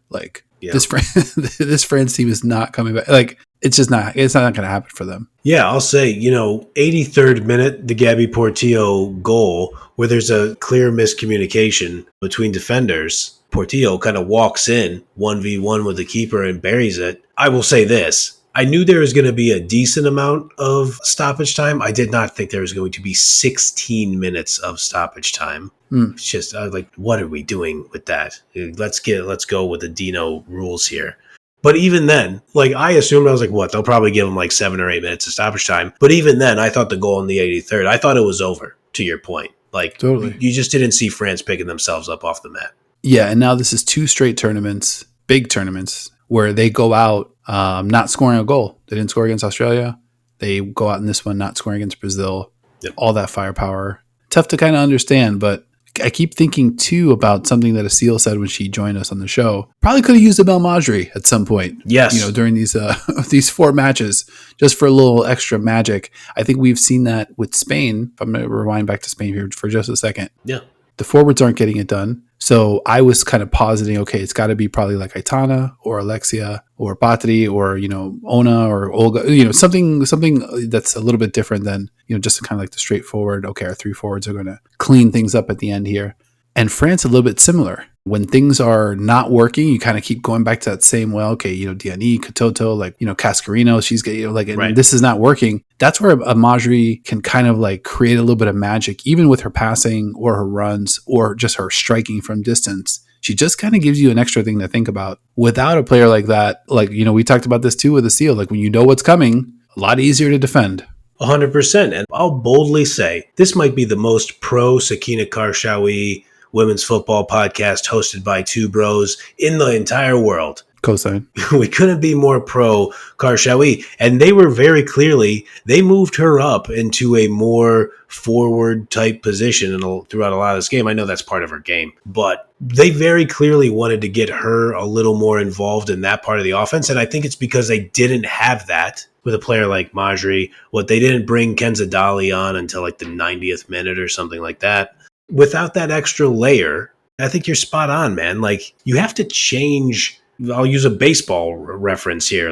This France team is not coming back. It's not going to happen for them. Yeah, I'll say, 83rd minute, the Gabby Portillo goal, where there's a clear miscommunication between defenders. Portillo kind of walks in 1v1 with the keeper and buries it. I will say this. I knew there was going to be a decent amount of stoppage time. I did not think there was going to be 16 minutes of stoppage time. It's just what are we doing with that? Let's go with the Dino rules here. But even then, I assumed, I was what? They'll probably give them 7 or 8 minutes of stoppage time. But even then, I thought the goal in the 83rd, I thought it was over, to your point. Totally. You just didn't see France picking themselves up off the mat. Yeah, and now this is 2 straight tournaments, big tournaments, where they go out not scoring a goal. They didn't score against Australia. They go out in this one not scoring against Brazil. Yep. All that firepower. Tough to kind of understand, but I keep thinking, too, about something that Asil said when she joined us on the show. Probably could have used a Mel Madri at some point. Yes. During these 4 matches, just for a little extra magic. I think we've seen that with Spain. I'm going to rewind back to Spain here for just a second. Yeah. The forwards aren't getting it done. So I was kind of positing, okay, it's got to be probably Aitana or Alexia or Patri or, Ona or Olga, something that's a little bit different than, just kind of the straightforward, okay, our 3 forwards are going to clean things up at the end here. And France, a little bit similar. When things are not working, you kind of keep going back to that same, Diani, Katoto, Cascarino, she's getting, right. This is not working. That's where a Madri can kind of create a little bit of magic, even with her passing or her runs or just her striking from distance. She just kind of gives you an extra thing to think about. Without a player like that, we talked about this too with Asil, when you know what's coming, a lot easier to defend. 100%. And I'll boldly say this might be the most pro Sakina Karshawi women's football podcast hosted by 2 bros in the entire world. Cosign. We couldn't be more pro Karshawi. And they were very clearly, they moved her up into a more forward type position throughout a lot of this game. I know that's part of her game, but they very clearly wanted to get her a little more involved in that part of the offense. And I think it's because they didn't have that with a player like Madri. They didn't bring Kenza Dali on until the 90th minute or something like that. Without that extra layer, I think you're spot on, man. You have to change. I'll use a baseball reference here.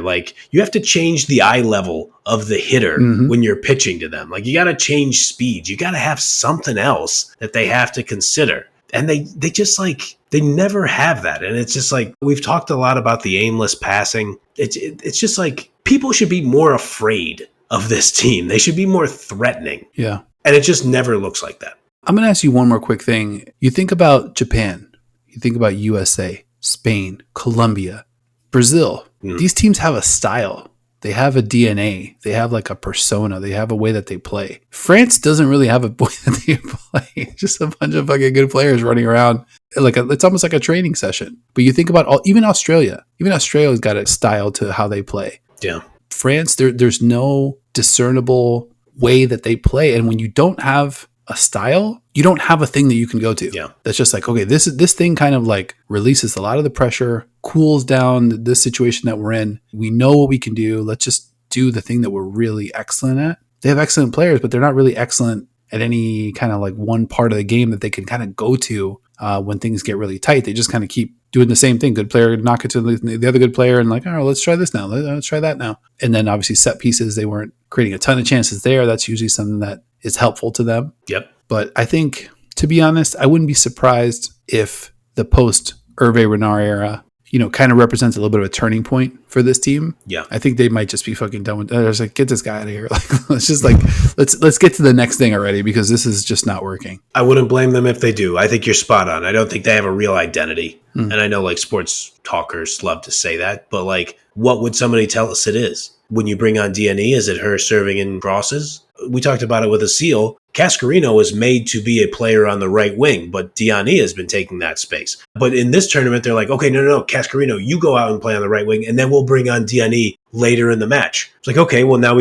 You have to change the eye level of the hitter when you're pitching to them. You got to change speed. You got to have something else that they have to consider. And they just they never have that. And it's just we've talked a lot about the aimless passing. It's just people should be more afraid of this team. They should be more threatening. Yeah. And it just never looks like that. I'm going to ask you one more quick thing. You think about Japan, you think about USA, Spain, Colombia, Brazil. These teams have a style. They have a DNA. They have like a persona. They have a way that they play. France doesn't really have a way that they play. Just a bunch of fucking good players running around. It's almost like a training session. But you think about even Australia. Even Australia's got a style to how they play. Yeah. France, there's no discernible way that they play. And when you don't have a style, you don't have a thing that you can go to. Yeah. That's just like, okay, this thing kind of like releases a lot of the pressure, cools down this situation that we're in. We know what we can do. Let's just do the thing that we're really excellent at. They have excellent players, but they're not really excellent at any kind of like one part of the game that they can kind of go to when things get really tight. They just kind of keep doing the same thing. Good player, knock it to the other good player, and like, all right, let's try this now. Let's try that now. And then obviously set pieces, they weren't creating a ton of chances there. That's usually something that is helpful to them. Yep. But I think, to be honest, I wouldn't be surprised if the post Hervé Renard era, kind of represents a little bit of a turning point for this team. Yeah. I think they might just be fucking done with it. It's like, get this guy out of here. Like, let's get to the next thing already, because this is just not working. I wouldn't blame them if they do. I think you're spot on. I don't think they have a real identity. And I know like sports talkers love to say that, but like, what would somebody tell us it is? When you bring on D&E, is it her serving in crosses? We talked about it with Asil. Cascarino was made to be a player on the right wing, but D&E has been taking that space. But in this tournament, they're like, okay, no, Cascarino, you go out and play on the right wing, and then we'll bring on D&E later in the match. It's like, okay, well, now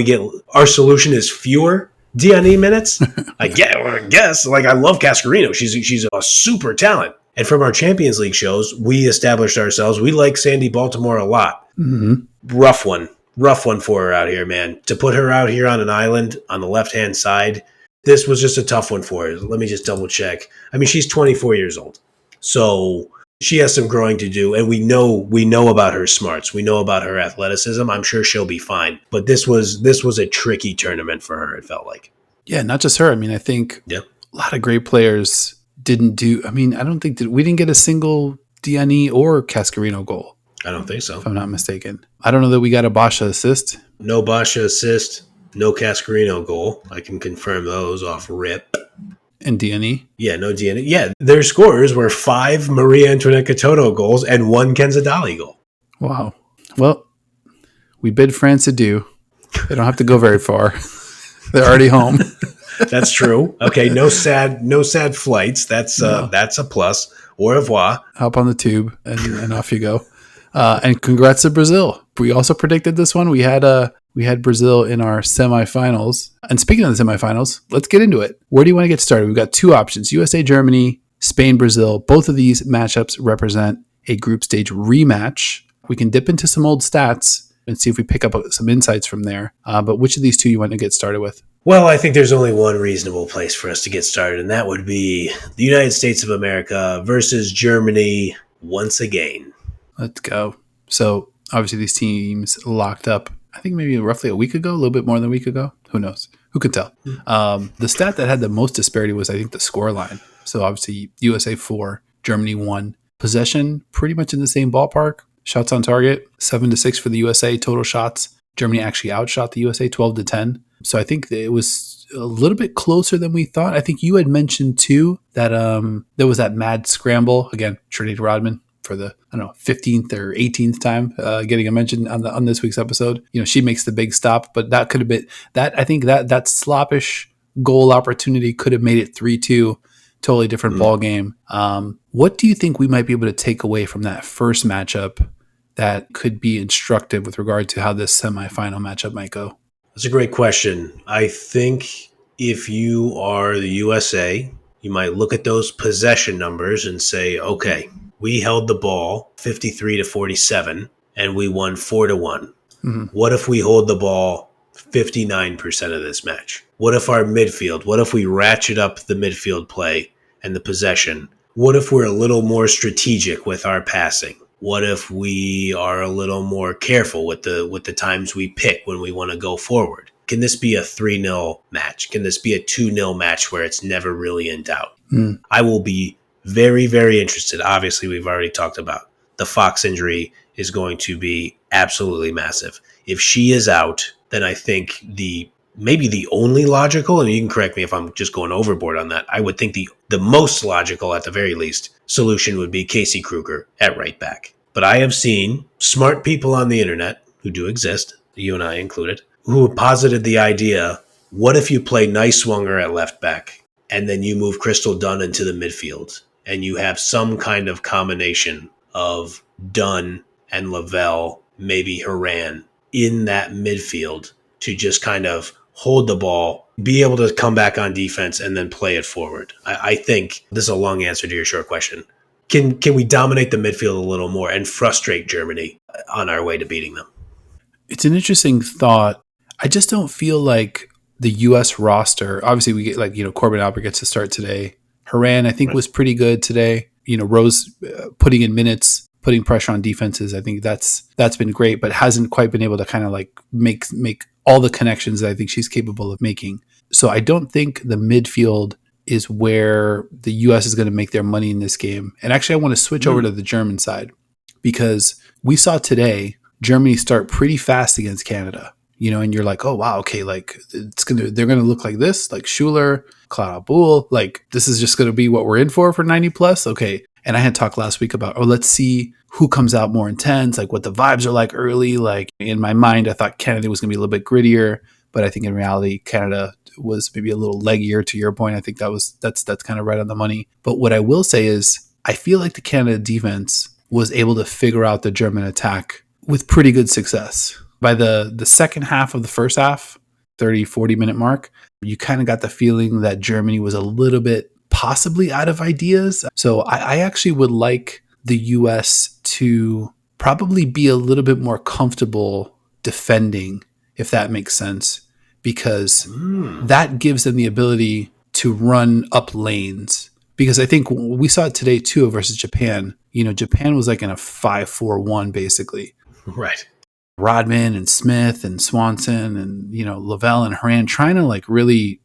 our solution is fewer D&E minutes? I guess. Like, I love Cascarino. She's a super talent. And from our Champions League shows, we established ourselves. We like Sandy Baltimore a lot. Mm-hmm. Rough one for her out here, man. To put her out here on an island on the left-hand side, this was just a tough one for her. Let me just double check. I mean, she's 24 years old. So she has some growing to do, and we know about her smarts. We know about her athleticism. I'm sure she'll be fine. But this was a tricky tournament for her, it felt like. Yeah, not just her. I mean, I think a lot of great players didn't do. I mean, I don't think we didn't get a single D&E or Cascarino goal. I don't think so. If I'm not mistaken. I don't know that we got a Basha assist. No Basha assist, no Cascarino goal. I can confirm those off rip. And D&E? Yeah, no D&E. Yeah, their scores were 5 Maria Antoinette Katoto goals and 1 Kenzadali goal. Wow. Well, we bid France adieu. They don't have to go very far. They're already home. That's true. Okay, no sad flights. That's a plus. Au revoir. Hop on the tube and off you go. And congrats to Brazil. We also predicted this one. We had Brazil in our semifinals. And speaking of the semifinals, let's get into it. Where do you want to get started? We've got 2 options: USA, Germany, Spain, Brazil. Both of these matchups represent a group stage rematch. We can dip into some old stats and see if we pick up some insights from there. But which of these 2 you want to get started with? Well, I think there's only one reasonable place for us to get started, and that would be the United States of America versus Germany once again. Let's go. So obviously these teams locked up, I think maybe roughly a week ago, a little bit more than a week ago. Who knows? Who can tell? The stat that had the most disparity was, I think, the score line. So obviously USA 4, Germany 1. Possession, pretty much in the same ballpark. Shots on target, 7-6 for the USA. Total shots, Germany actually outshot the USA 12-10. So I think it was a little bit closer than we thought. I think you had mentioned too that there was that mad scramble. Again, Trinity Rodman for the 15th or 18th time getting a mention on this week's episode. She makes the big stop, but that could have been that. I think that sloppish goal opportunity could have made it 3-2. Totally different ball game. What do you think we might be able to take away from that first matchup that could be instructive with regard to how this semifinal matchup might go? That's a great question. I think if you are the USA, you might look at those possession numbers and say, okay, we held the ball 53-47 and we won 4-1. Mm-hmm. What if we hold the ball 59% of this match? What if our midfield, what if we ratchet up the midfield play and the possession? What if we're a little more strategic with our passing? What if we are a little more careful with the times we pick when we want to go forward? Can this be a 3-0 match? Can this be a 2-0 match where it's never really in doubt? I will be very, very interested. Obviously, we've already talked about the Fox injury is going to be absolutely massive. If she is out, then I think maybe the only logical, and you can correct me if I'm just going overboard on that, I would think the most logical, at the very least, solution would be Casey Kruger at right back. But I have seen smart people on the internet, who do exist, you and I included, who have posited the idea, what if you play Neiswanger at left back, and then you move Crystal Dunn into the midfield, and you have some kind of combination of Dunn and Lavelle, maybe Horan, in that midfield to just kind of hold the ball, be able to come back on defense, and then play it forward. I think this is a long answer to your short question. Can we dominate the midfield a little more and frustrate Germany on our way to beating them? It's an interesting thought. I just don't feel like the U.S. roster, obviously we get Corbin Albert gets to start today. Horan, I think, was pretty good today. Rose putting in minutes, putting pressure on defenses. I think that's been great, but hasn't quite been able to kind of like make all the connections that I think she's capable of making. So I don't think the midfield is where the U.S. is going to make their money in this game. And actually, I want to switch over to the German side because we saw today Germany start pretty fast against Canada. And you're like, oh wow, okay, like they're gonna look like this, like Schuler, Clara Bull, like this is just gonna be what we're in for 90 plus, okay. And I had talked last week about, let's see who comes out more intense, like what the vibes are like early. Like in my mind, I thought Canada was gonna be a little bit grittier, but I think in reality, Canada was maybe a little leggier. To your point, I think that's kind of right on the money. But what I will say is, I feel like the Canada defense was able to figure out the German attack with pretty good success. By the second half of the first half, 30, 40-minute mark, you kind of got the feeling that Germany was a little bit possibly out of ideas. So I actually would like the U.S. to probably be a little bit more comfortable defending, if that makes sense, because that gives them the ability to run up lanes. Because I think we saw it today too versus Japan. Japan was like in a 5-4-1 basically. Right. Rodman and Smith and Swanson and, Lavelle and Horan trying to like really,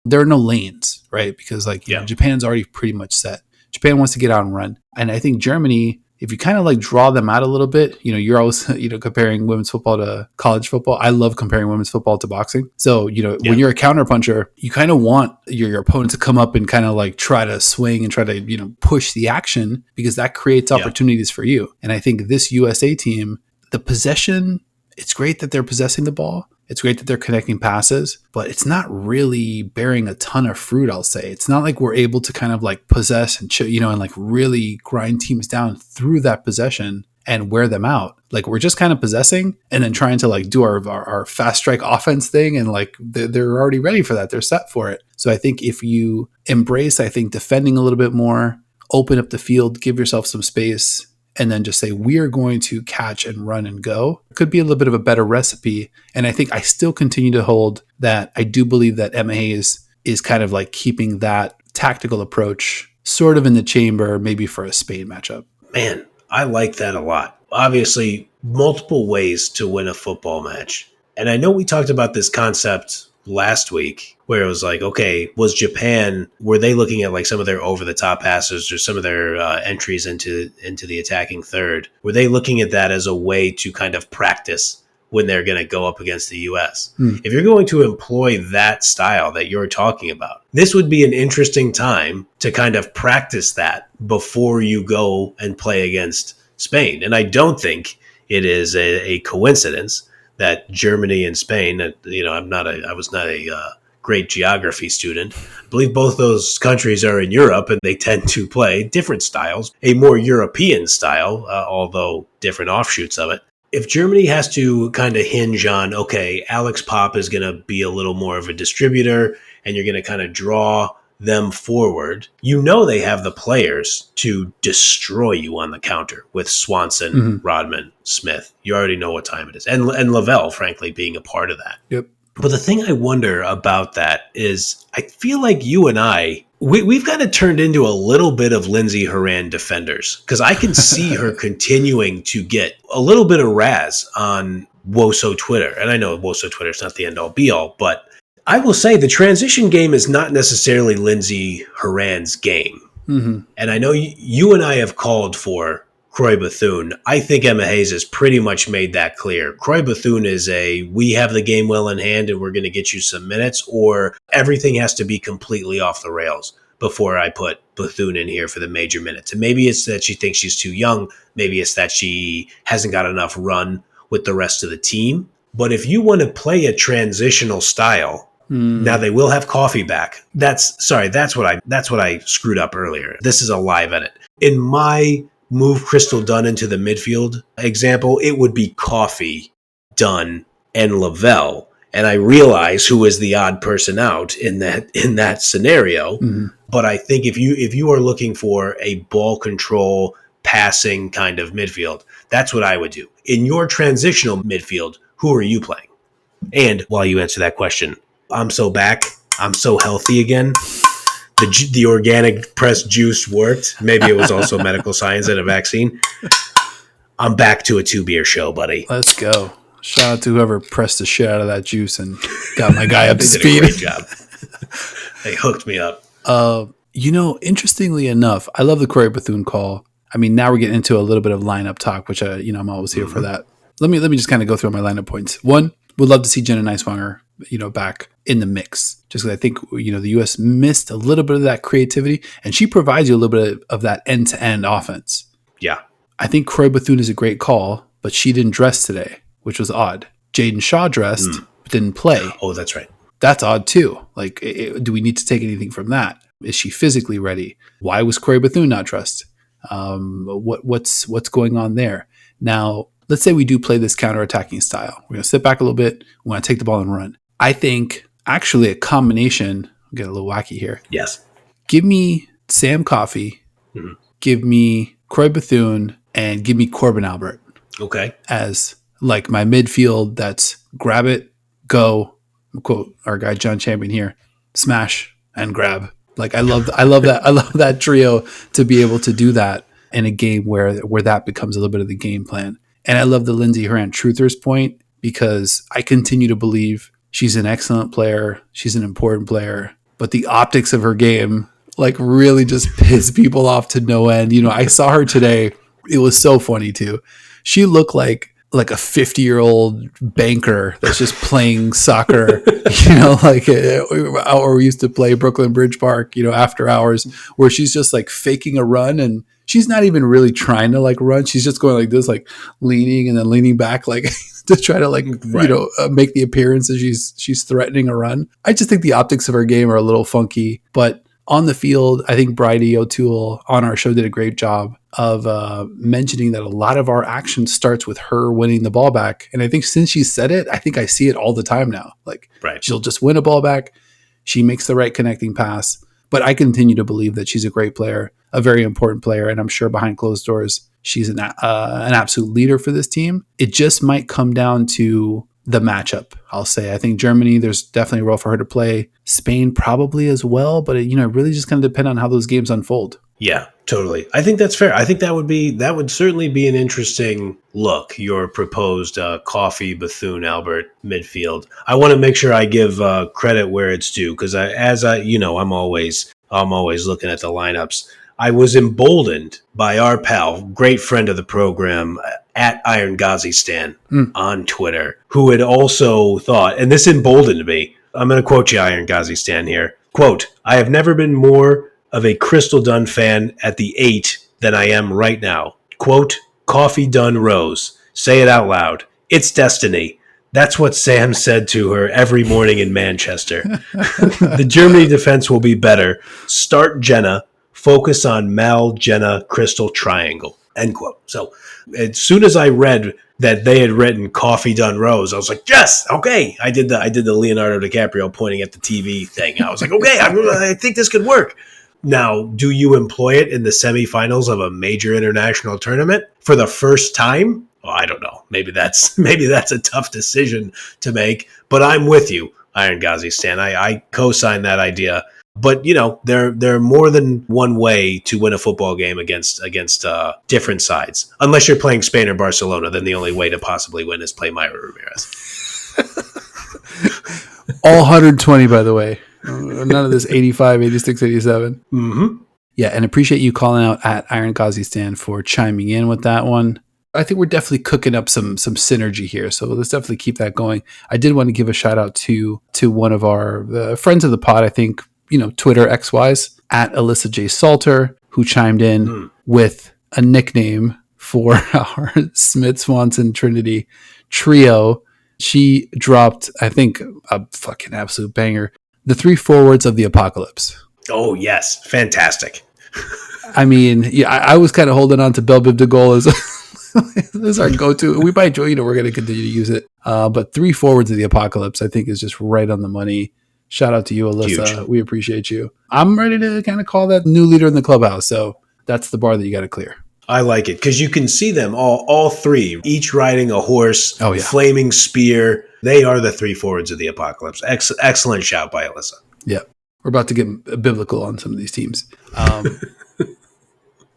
there are no lanes, right? Because Japan's already pretty much set. Japan wants to get out and run. And I think Germany, if you kind of like draw them out a little bit, you're always, comparing women's football to college football. I love comparing women's football to boxing. So, when you're a counterpuncher, you kind of want your opponent to come up and kind of like try to swing and try to, push the action because that creates opportunities for you. And I think this USA team, the possession, it's great that they're possessing the ball. It's great that they're connecting passes, but it's not really bearing a ton of fruit, I'll say. It's not like we're able to kind of like possess and, and like really grind teams down through that possession and wear them out. Like we're just kind of possessing and then trying to like do our fast strike offense thing. And like they're already ready for that. They're set for it. So I think if you embrace, defending a little bit more, open up the field, give yourself some space, and then just say, we are going to catch and run and go, it could be a little bit of a better recipe. And I think I still continue to hold that I do believe that Emma Hayes is kind of like keeping that tactical approach sort of in the chamber, maybe for a Spain matchup. Man, I like that a lot. Obviously, multiple ways to win a football match. And I know we talked about this concept last week where it was like, okay, were they looking at like some of their over-the-top passes or some of their entries into the attacking third? Were they looking at that as a way to kind of practice when they're going to go up against the U.S.? If you're going to employ that style that you're talking about, this would be an interesting time to kind of practice that before you go and play against Spain. And I don't think it is a coincidence that Germany and Spain, I was not a great geography student. I believe both those countries are in Europe and they tend to play different styles, a more European style, although different offshoots of it. If Germany has to kind of hinge on, okay, Alex Pop is going to be a little more of a distributor and you're going to kind of draw them forward, they have the players to destroy you on the counter with Swanson, Rodman, Smith. You already know what time it is. And Lavelle, frankly, being a part of that. Yep. But the thing I wonder about that is I feel like you and we've kind of turned into a little bit of Lindsey Horan defenders because I can see her continuing to get a little bit of razz on WOSO Twitter. And I know WOSO Twitter is not the end all be all, but I will say the transition game is not necessarily Lindsey Horan's game. And I know you and I have called for Croy Bethune. I think Emma Hayes has pretty much made that clear. Croy Bethune is we have the game well in hand and we're going to get you some minutes, or everything has to be completely off the rails before I put Bethune in here for the major minutes. And maybe it's that she thinks she's too young. Maybe it's that she hasn't got enough run with the rest of the team. But if you want to play a transitional style, now they will have Coffee back. That's what I screwed up earlier. This is a live edit. In my move Crystal Dunn into the midfield example, it would be Coffee, Dunn, and Lavelle. And I realize who is the odd person out in that scenario. Mm-hmm. But I think if you are looking for a ball control, passing kind of midfield, that's what I would do. In your transitional midfield, who are you playing? And while you answer that question, I'm so back. I'm so healthy again. The organic pressed juice worked. Maybe it was also medical science and a vaccine. I'm back to a 2-beer show, buddy. Let's go. Shout out to whoever pressed the shit out of that juice and got my guy up to speed. They did a great job. They hooked me up. Interestingly enough, I love the Croy Bethune call. I mean, now we're getting into a little bit of lineup talk, which I'm always here for that. Let me just kind of go through my lineup points. One, would love to see Jenna Neiswanger, back in the mix, just because I think, the U.S. missed a little bit of that creativity, and she provides you a little bit of that end-to-end offense. Yeah. I think Croy Bethune is a great call, but she didn't dress today, which was odd. Jaden Shaw dressed, but didn't play. Oh, that's right. That's odd too. Like, do we need to take anything from that? Is she physically ready? Why was Croy Bethune not dressed? What's going on there? Now, let's say we do play this counterattacking style. We're going to sit back a little bit. We want to take the ball and run. I think actually a combination, I'll get a little wacky here. Yes. Give me Sam Coffey, give me Croy Bethune, and give me Corbin Albert. Okay. As like my midfield that's grab it, go, quote our guy John Champion here, smash and grab. Like I love that trio to be able to do that in a game where that becomes a little bit of the game plan. And I love the Lindsey Horan truthers point, because I continue to believe she's an excellent player. She's an important player, but the optics of her game like really just piss people off to no end. I saw her today. It was so funny too. She looked like a 50-year-old banker that's just playing soccer, or we used to play Brooklyn Bridge Park, after hours, where she's just like faking a run and she's not even really trying to like run. She's just going like this, like leaning and then leaning back, like to try to like, right. Make the appearance that she's threatening a run. I just think the optics of her game are a little funky, but on the field, I think Bridie O'Toole on our show did a great job of mentioning that a lot of our action starts with her winning the ball back. And I think since she said it, I think I see it all the time now. Like, right. She'll just win a ball back. She makes the right connecting pass. But I continue to believe that she's a great player, a very important player. And I'm sure behind closed doors, she's an absolute leader for this team. It just might come down to the matchup, I'll say. I think Germany, there's definitely a role for her to play. Spain probably as well, but it really just kind of depend on how those games unfold. Yeah, totally. I think that's fair. I think that would certainly be an interesting look, your proposed Coffey, Bethune, Albert midfield. I want to make sure I give credit where it's due, because I'm always looking at the lineups. I was emboldened by our pal, great friend of the program, at Iron Ghazi Stan on Twitter, who had also thought, and this emboldened me. I'm going to quote you, Iron Ghazi Stan here. Quote, "I have never been more of a Crystal Dunn fan at the 8 than I am right now. Quote, Coffee Dunn Rose. Say it out loud. It's destiny. That's what Sam said to her every morning in Manchester. The Germany defense will be better. Start Jenna. Focus on Mal, Jenna, Crystal triangle." End quote. So as soon as I read that they had written Coffee Dunn Rose, I was like, yes, okay. I did the Leonardo DiCaprio pointing at the TV thing. I was like, okay, I think this could work. Now, do you employ it in the semifinals of a major international tournament for the first time? Well, I don't know. Maybe that's a tough decision to make, but I'm with you, Iron Ghazi Stan. I co-sign that idea. But there are more than one way to win a football game against different sides. Unless you're playing Spain or Barcelona, then the only way to possibly win is play Mayra Ramirez. All 120, by the way. None of this 85, 86, 87. Mm-hmm. Yeah, and appreciate you calling out at Iron Gazistan for chiming in with that one. I think we're definitely cooking up some synergy here, so let's definitely keep that going. I did want to give a shout out to one of our friends of the pod. I think Twitter XYs at Alyssa J Salter, who chimed in with a nickname for our Smith Swanson Trinity trio. She dropped, I think, a fucking absolute banger. The three forwards of the apocalypse. Oh yes, fantastic. I mean, yeah, I was kind of holding on to Bell Bib de Gaulle as our go-to. We might, we're going to continue to use it. But three forwards of the apocalypse, I think, is just right on the money. Shout out to you, Alyssa. Huge. We appreciate you. I'm ready to kind of call that new leader in the clubhouse. So that's the bar that you got to clear. I like it because you can see them all three, each riding a horse, flaming spear. They are the three forwards of the apocalypse. Excellent shout by Alyssa. Yeah. We're about to get biblical on some of these teams.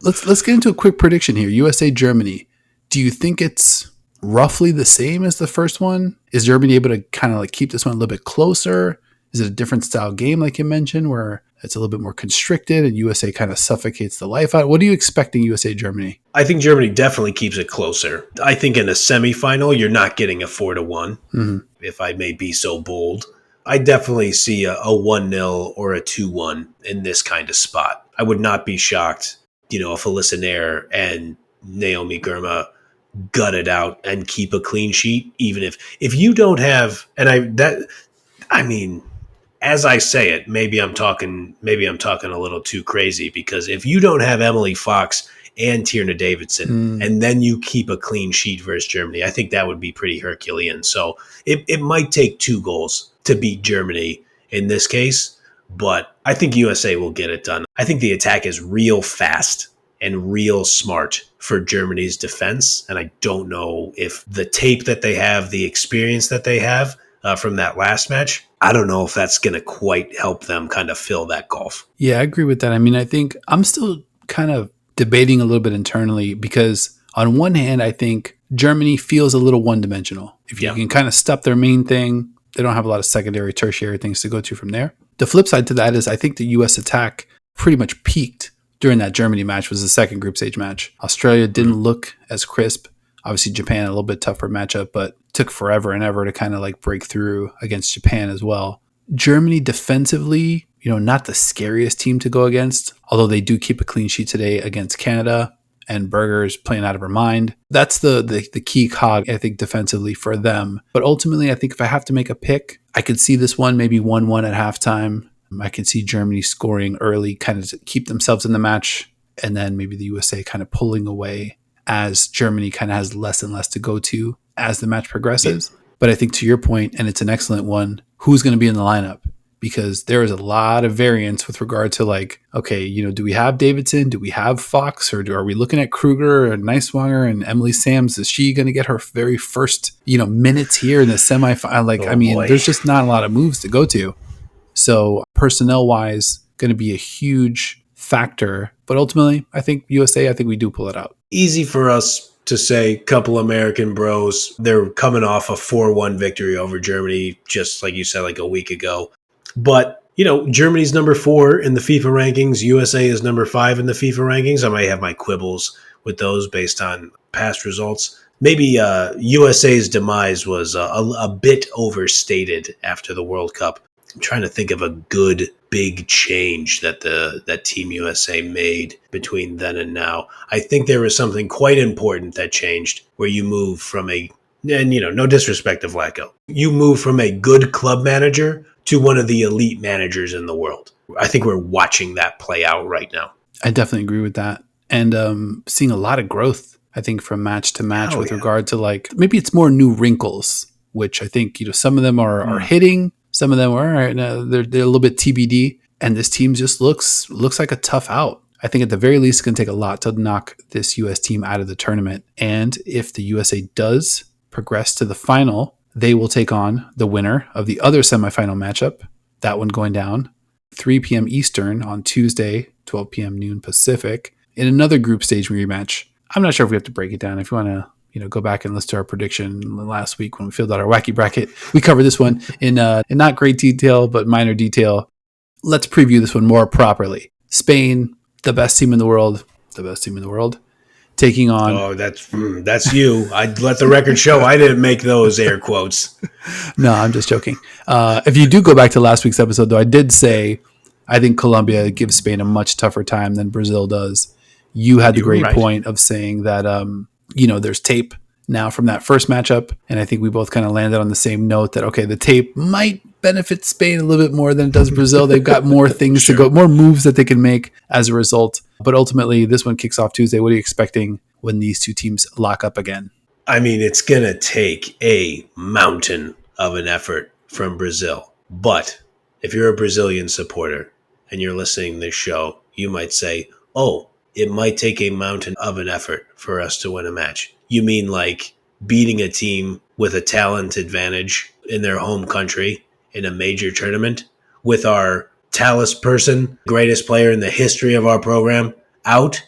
Let's get into a quick prediction here. USA, Germany. Do you think it's roughly the same as the first one? Is Germany able to kind of like keep this one a little bit closer? Is it a different style game like you mentioned where it's a little bit more constricted and USA kind of suffocates the life out? What are you expecting USA, Germany? I think Germany definitely keeps it closer. I think in a semifinal, you're not getting a 4-1, if I may be so bold. I definitely see a 1-0 or a 2-1 in this kind of spot. I would not be shocked, if Alyssa Nair and Naomi Girma gut it out and keep a clean sheet, even if you don't have, as I say it, maybe I'm talking a little too crazy, because if you don't have Emily Fox and Tierna Davidson, and then you keep a clean sheet versus Germany, I think that would be pretty Herculean. So it might take 2 goals to beat Germany in this case, but I think USA will get it done. I think the attack is real fast and real smart for Germany's defense, and I don't know if the tape that they have, the experience that they have from that last match, I don't know if that's going to quite help them kind of fill that gulf. Yeah, I agree with that. I mean, I think I'm still kind of debating a little bit internally, because on one hand, I think Germany feels a little one-dimensional. If you can kind of stop their main thing, they don't have a lot of secondary, tertiary things to go to from there. The flip side to that is I think the U.S. attack pretty much peaked during that Germany match. Was the second group stage match. Australia didn't look as crisp. Obviously, Japan, a little bit tougher matchup, but took forever and ever to kind of like break through against Japan as well. Germany defensively, not the scariest team to go against, although they do keep a clean sheet today against Canada, and Berger's playing out of her mind. That's the key cog, I think, defensively for them. But ultimately, I think if I have to make a pick, I could see this one maybe 1-1 at halftime. I can see Germany scoring early, kind of to keep themselves in the match, and then maybe the USA kind of pulling away as Germany kind of has less and less to go to as the match progresses. Yeah. But I think to your point, and it's an excellent one, who's going to be in the lineup? Because there is a lot of variance with regard to like, okay, do we have Davidson? Do we have Fox? Or are we looking at Kruger or Neiswanger and Emily Sams? Is she going to get her very first, minutes here in the semifinal? There's just not a lot of moves to go to. So personnel-wise, going to be a huge factor. But ultimately, I think USA, we do pull it out. Easy for us to say, couple American bros. They're coming off a 4-1 victory over Germany, just like you said, like a week ago. But, Germany's number 4 in the FIFA rankings. USA is number 5 in the FIFA rankings. I might have my quibbles with those based on past results. Maybe USA's demise was a bit overstated after the World Cup. I'm trying to think of a good big change that Team USA made between then and now. I think there was something quite important that changed, where you move from no disrespect to Vlatko, you move from a good club manager to one of the elite managers in the world. I think we're watching that play out right now. I definitely agree with that. And seeing a lot of growth, I think, from match to match with regard to like, maybe it's more new wrinkles, which I think, some of them are hitting. Some of them are, all right, they're a little bit TBD. And this team just looks like a tough out. I think at the very least, it's going to take a lot to knock this U.S. team out of the tournament. And if the USA does progress to the final, they will take on the winner of the other semifinal matchup, that one going down 3 p.m. Eastern on Tuesday, 12 p.m. noon Pacific, in another group stage rematch. I'm not sure if we have to break it down. If you want to go back and listen to our prediction last week when we filled out our wacky bracket, we covered this one in not great detail, but minor detail. Let's preview this one more properly. Spain, the best team in the world, taking on. Oh, that's you. I'd let the record show I didn't make those air quotes. No, I'm just joking. If you do go back to last week's episode, though, I did say I think Colombia gives Spain a much tougher time than Brazil does. You had the great point of saying that, there's tape now from that first matchup. And I think we both kind of landed on the same note that, okay, the tape might benefit Spain a little bit more than it does Brazil. They've got more things to go, more moves that they can make as a result. But ultimately, this one kicks off Tuesday. What are you expecting when these two teams lock up again? I mean, it's going to take a mountain of an effort from Brazil. But if you're a Brazilian supporter and you're listening to this show, you might say, oh, it might take a mountain of an effort for us to win a match. You mean like beating a team with a talent advantage in their home country in a major tournament with our Talus person, greatest player in the history of our program, out?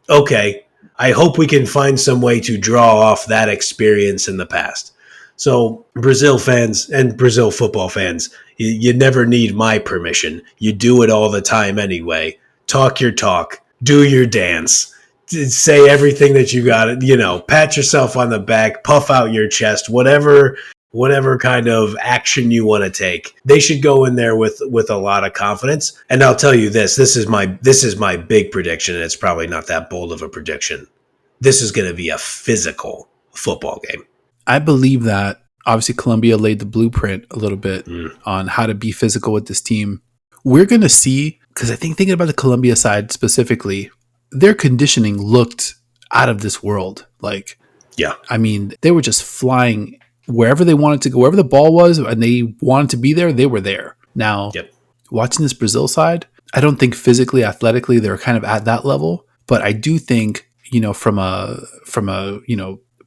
Okay, I hope we can find some way to draw off that experience in the past. So Brazil fans and Brazil football fans, you never need my permission. You do it all the time anyway. Talk your talk. Do your dance. Say everything that you got. Pat yourself on the back. Puff out your chest. Whatever kind of action you want to take. They should go in there with a lot of confidence. And I'll tell you this. This is my big prediction. And it's probably not that bold of a prediction. This is going to be a physical football game. I believe that. Obviously, Colombia laid the blueprint a little bit on how to be physical with this team. We're going to see, because I think thinking about the Colombia side specifically, their conditioning looked out of this world. Like, yeah, I mean, they were just flying wherever they wanted to go, wherever the ball was, and they wanted to be there, they were there. Now, watching this Brazil side, I don't think physically, athletically, they're kind of at that level. But I do think, from a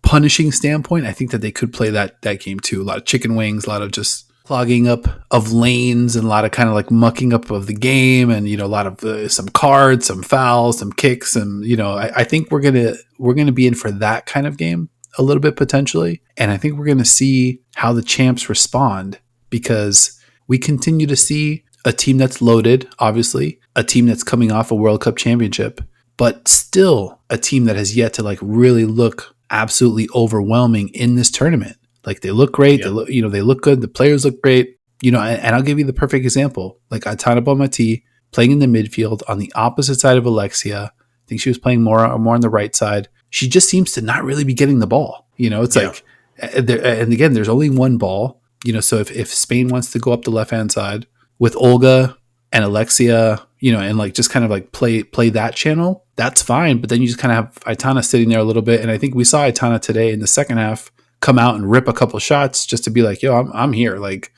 punishing standpoint, I think that they could play that game too. A lot of chicken wings, a lot of just clogging up of lanes, and a lot of kind of like mucking up of the game, and a lot of some cards, some fouls, some kicks, and I think we're gonna be in for that kind of game a little bit potentially, and I think we're gonna see how the champs respond, because we continue to see a team that's loaded, obviously, a team that's coming off a World Cup championship, but still a team that has yet to like really look absolutely overwhelming in this tournament. Like, they look great. They look good. The players look great. And I'll give you the perfect example. Like, Aitana Bonmatí playing in the midfield on the opposite side of Alexia. I think she was playing more on the right side. She just seems to not really be getting the ball. It's like, and again, there's only one ball. So if Spain wants to go up the left-hand side with Olga and Alexia, and like just kind of like play that channel, that's fine. But then you just kind of have Aitana sitting there a little bit. And I think we saw Aitana today in the second half come out and rip a couple shots just to be like, yo, I'm here. Like,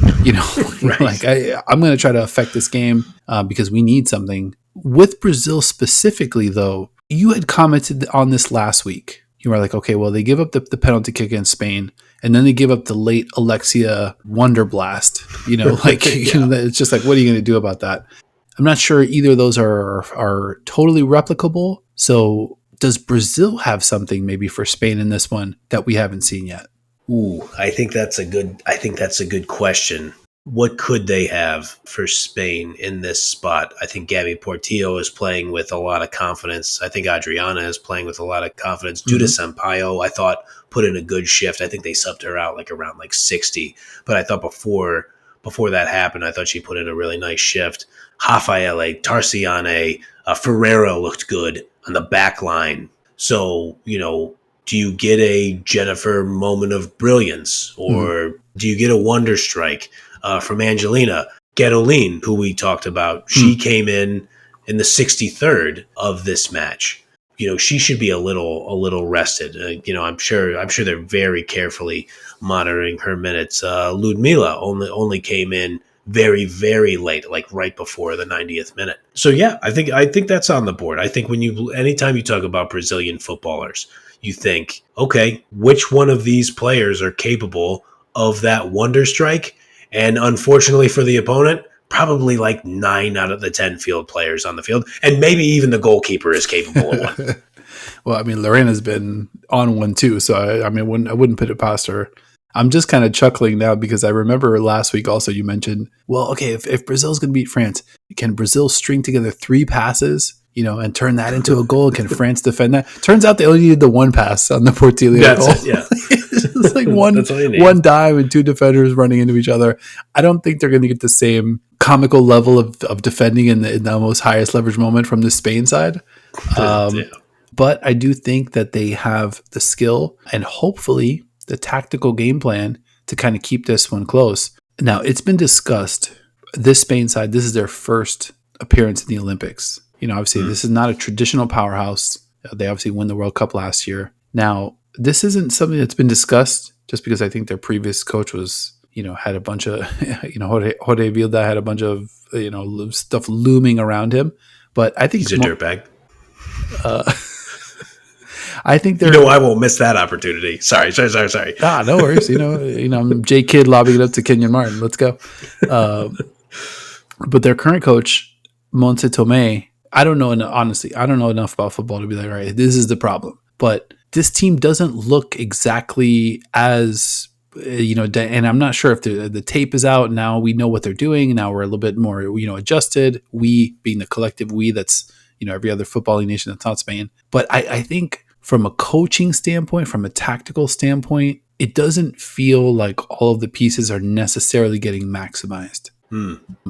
right. Like I'm going to try to affect this game because we need something. With Brazil specifically, though, you had commented on this last week. You were like, okay, well, they give up the penalty kick against Spain, and then they give up the late Alexia wonder blast. It's just like, what are you going to do about that? I'm not sure either of those are totally replicable. So does Brazil have something maybe for Spain in this one that we haven't seen yet? Ooh, I think that's a good question. What could they have for Spain in this spot? I think Gabby Portillo is playing with a lot of confidence. I think Adriana is playing with a lot of confidence. Duda Sampaio, I thought, put in a good shift. I think they subbed her out around 60. But I thought before that happened, I thought she put in a really nice shift. Rafaele, Tarciane, Ferreira looked good on the back line. So, do you get a Jennifer moment of brilliance, or do you get a wonder strike from Angelina Gedolin, who we talked about? She came in the 63rd of this match. She should be a little rested. I'm sure they're very carefully monitoring her minutes. Ludmila only came in very, very late, like right before the 90th minute. So yeah, I think that's on the board. I think anytime you talk about Brazilian footballers, you think, okay, which one of these players are capable of that wonder strike? And unfortunately for the opponent, probably 9 out of the 10 field players on the field, and maybe even the goalkeeper is capable of one. Well, I mean, Lorena's been on one too, so I wouldn't put it past her. I'm just kind of chuckling now because I remember last week also you mentioned, well, okay, if Brazil's going to beat France, can Brazil string together 3 passes, and turn that into a goal. Can France defend that? Turns out they only needed the one pass on the Portillo goal. Yeah. It's like one dive and two defenders running into each other. I don't think they're going to get the same comical level of defending in the most highest leverage moment from the Spain side. But I do think that they have the skill and hopefully the tactical game plan to kind of keep this one close. Now, it's been discussed, this Spain side, this is their first appearance in the Olympics. Obviously, this is not a traditional powerhouse. They obviously won the World Cup last year. Now, this isn't something that's been discussed just because I think their previous coach was, had a bunch of, Jorge Vilda had a bunch of, stuff looming around him. But I think he's a dirtbag. I think they're. I won't miss that opportunity. Sorry. No worries. I'm J Kidd lobbing it up to Kenyon Martin. Let's go. But their current coach, Montse Tomé, I don't know enough about football to be like, all right, this is the problem. But this team doesn't look exactly as, and I'm not sure if the tape is out. Now we know what they're doing. Now we're a little bit more, adjusted. We being the collective we that's, every other footballing nation that's not Spain. But I think from a coaching standpoint, from a tactical standpoint, it doesn't feel like all of the pieces are necessarily getting maximized.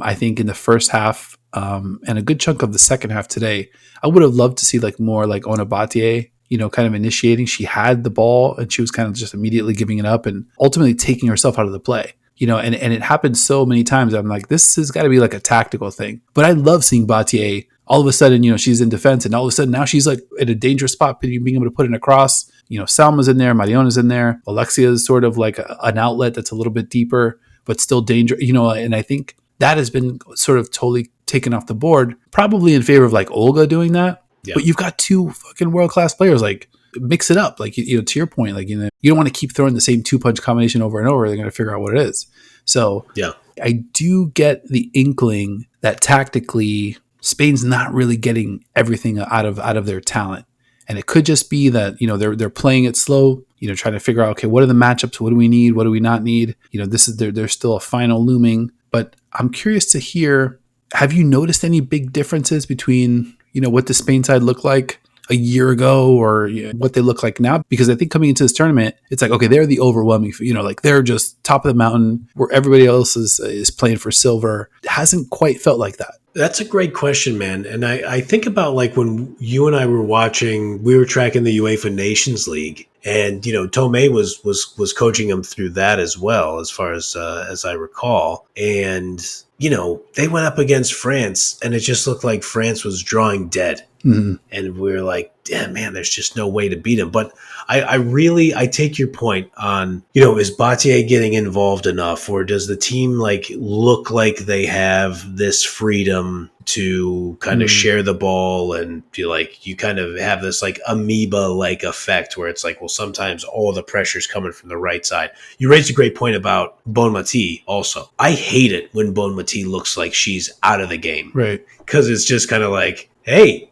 I think in the first half, and a good chunk of the second half today, I would have loved to see more like Onabatie, kind of initiating. She had the ball and she was kind of just immediately giving it up and ultimately taking herself out of the play. And it happened so many times. I'm like, this has got to be like a tactical thing. But I love seeing Batie. All of a sudden, she's in defense, and all of a sudden now she's like at a dangerous spot, being able to put it across. Salma's in there, Mariona's in there. Alexia is sort of like an outlet that's a little bit deeper, but still dangerous. And I think that has been sort of totally taken off the board, probably in favor of like Olga doing that. Yep. But you've got two fucking world-class players. Like, mix it up. Like, to your point, like, you don't want to keep throwing the same two-punch combination over and over. They're going to figure out what it is. So yeah, I do get the inkling that tactically Spain's not really getting everything out of their talent. And it could just be that, they're playing it slow, trying to figure out, okay, what are the matchups? What do we need? What do we not need? This is there's still a final looming. But I'm curious to hear, have you noticed any big differences between, what the Spain side looked like a year ago or what they look like now? Because I think coming into this tournament, it's like, okay, they're the overwhelming, like they're just top of the mountain where everybody else is playing for silver. It hasn't quite felt like that. That's a great question, man. And I think about like when you and I were we were tracking the UEFA Nations League, and Tomé was coaching them through that as well, as far as I recall. And they went up against France, and it just looked like France was drawing dead. Mm-hmm. And we were like, damn, man, there's just no way to beat them. But I take your point on, is Batie getting involved enough, or does the team look like they have this freedom to kind of share the ball, and you kind of have this amoeba effect where it's like, well, sometimes all the pressure's coming from the right side. You raised a great point about Bonmati also. I hate it when Bonmati looks like she's out of the game. Right. Because it's just kind of like, hey,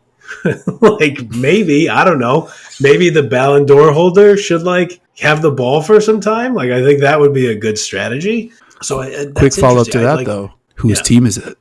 maybe, I don't know, maybe the Ballon d'Or holder should have the ball for some time. I think that would be a good strategy. So quick follow up to that though. Whose team is it?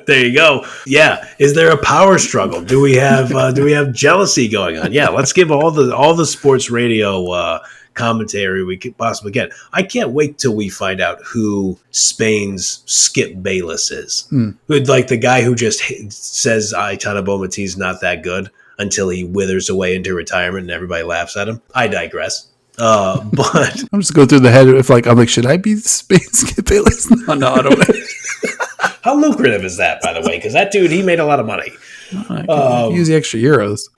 There you go. Yeah. Is there a power struggle? Do we have jealousy going on? Yeah. Let's give all the sports radio commentary we could possibly get. I can't wait till we find out who Spain's Skip Bayless is. Like the guy who just says Aitana Bonmati's not that good until he withers away into retirement and everybody laughs at him. I digress. But I'm just going through the head if I'm like, should I be Spain's Skip Bayless? No, I don't know. How lucrative is that, by the way? Because that dude, he made a lot of money. Use the extra euros.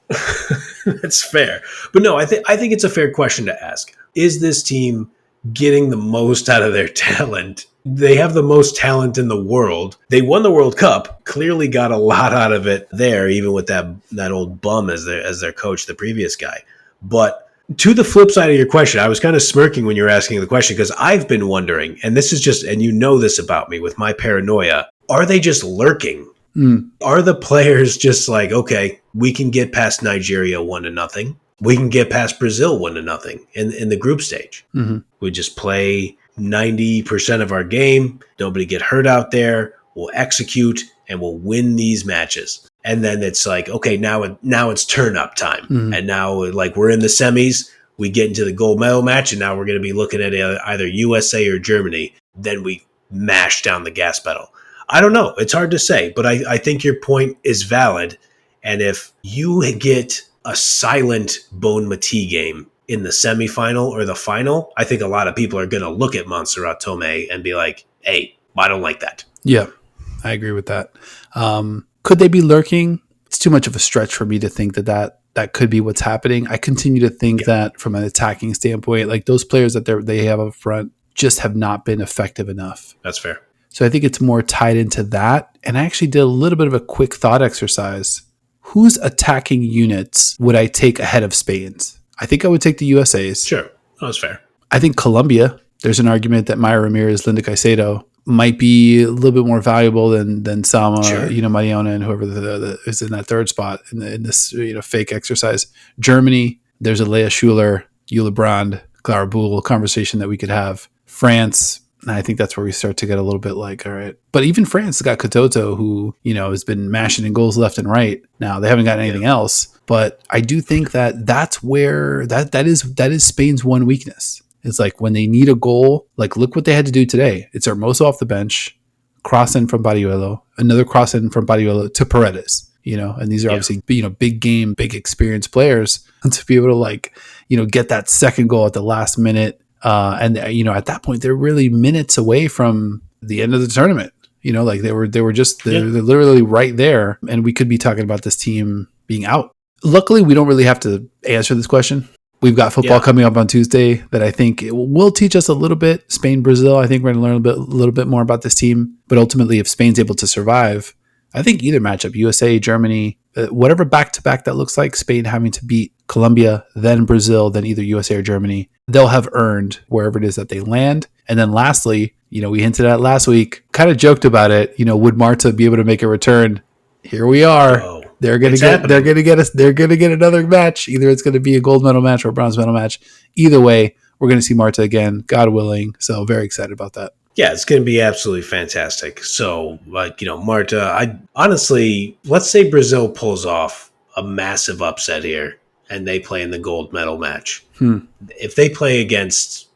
That's fair. But no, I think it's a fair question to ask. Is this team getting the most out of their talent? They have the most talent in the world. They won the World Cup, clearly got a lot out of it there, even with that old bum as their coach, the previous guy. But to the flip side of your question, I was kind of smirking when you were asking the question, because I've been wondering, and this is just, and this about me with my paranoia, are they just lurking? Are the players just like, okay, we can get past Nigeria 1-0. We can get past Brazil 1-0 in the group stage. Mm-hmm. We just play 90% of our game. Nobody get hurt out there. We'll execute and we'll win these matches. And then it's like, okay, now it's turn up time. Mhm. And now like we're in the semis, we get into the gold medal match, and now we're going to be looking at either USA or Germany. Then we mash down the gas pedal. I don't know. It's hard to say, but I think your point is valid. And if you get a silent Bon Mati game in the semifinal or the final, I think a lot of people are going to look at Montserrat Tomé and be like, hey, I don't like that. Yeah, I agree with that. Could they be lurking? It's too much of a stretch for me to think that could be what's happening. I continue to think that from an attacking standpoint, like those players that they have up front just have not been effective enough. That's fair. So I think it's more tied into that. And I actually did a little bit of a quick thought exercise. Whose attacking units would I take ahead of Spain's? I think I would take the USA's. Sure. That's fair. I think Colombia, there's an argument that Maya Ramirez, Linda Caicedo might be a little bit more valuable than Sama, Sure. Mariona, and whoever is in that third spot in this fake exercise. Germany, there's a Leah Schuler, Eula Brand, Clara Boule conversation that we could have. France, and I think that's where we start to get a little bit like, all right. But even France has got Katoto, who has been mashing in goals left and right. Now they haven't got anything else, but I do think that that's where that is Spain's one weakness. It's like when they need a goal, like look what they had to do today. It's Hermoso off the bench, cross in from Badiuelo, another cross in from Badiuelo to Paredes, and these are obviously, big game, big experienced players to be able to get that second goal at the last minute. And at that point, they're really minutes away from the end of the tournament. Like they're literally right there. And we could be talking about this team being out. Luckily, we don't really have to answer this question. We've got football coming up on Tuesday that I think will teach us a little bit. Spain, Brazil, I think we're going to learn a little bit more about this team. But ultimately, if Spain's able to survive, I think either matchup, USA, Germany, whatever back-to-back that looks like, Spain having to beat Colombia, then Brazil, then either USA or Germany, they'll have earned wherever it is that they land. And then lastly, we hinted at last week, kind of joked about it, would Marta be able to make a return? Here we are. Oh, they're going to get another match. Either it's going to be a gold medal match or a bronze medal match. Either way, we're going to see Marta again, God willing. So very excited about that. Yeah, it's going to be absolutely fantastic. So, Marta, I honestly, let's say Brazil pulls off a massive upset here and they play in the gold medal match. If they play against,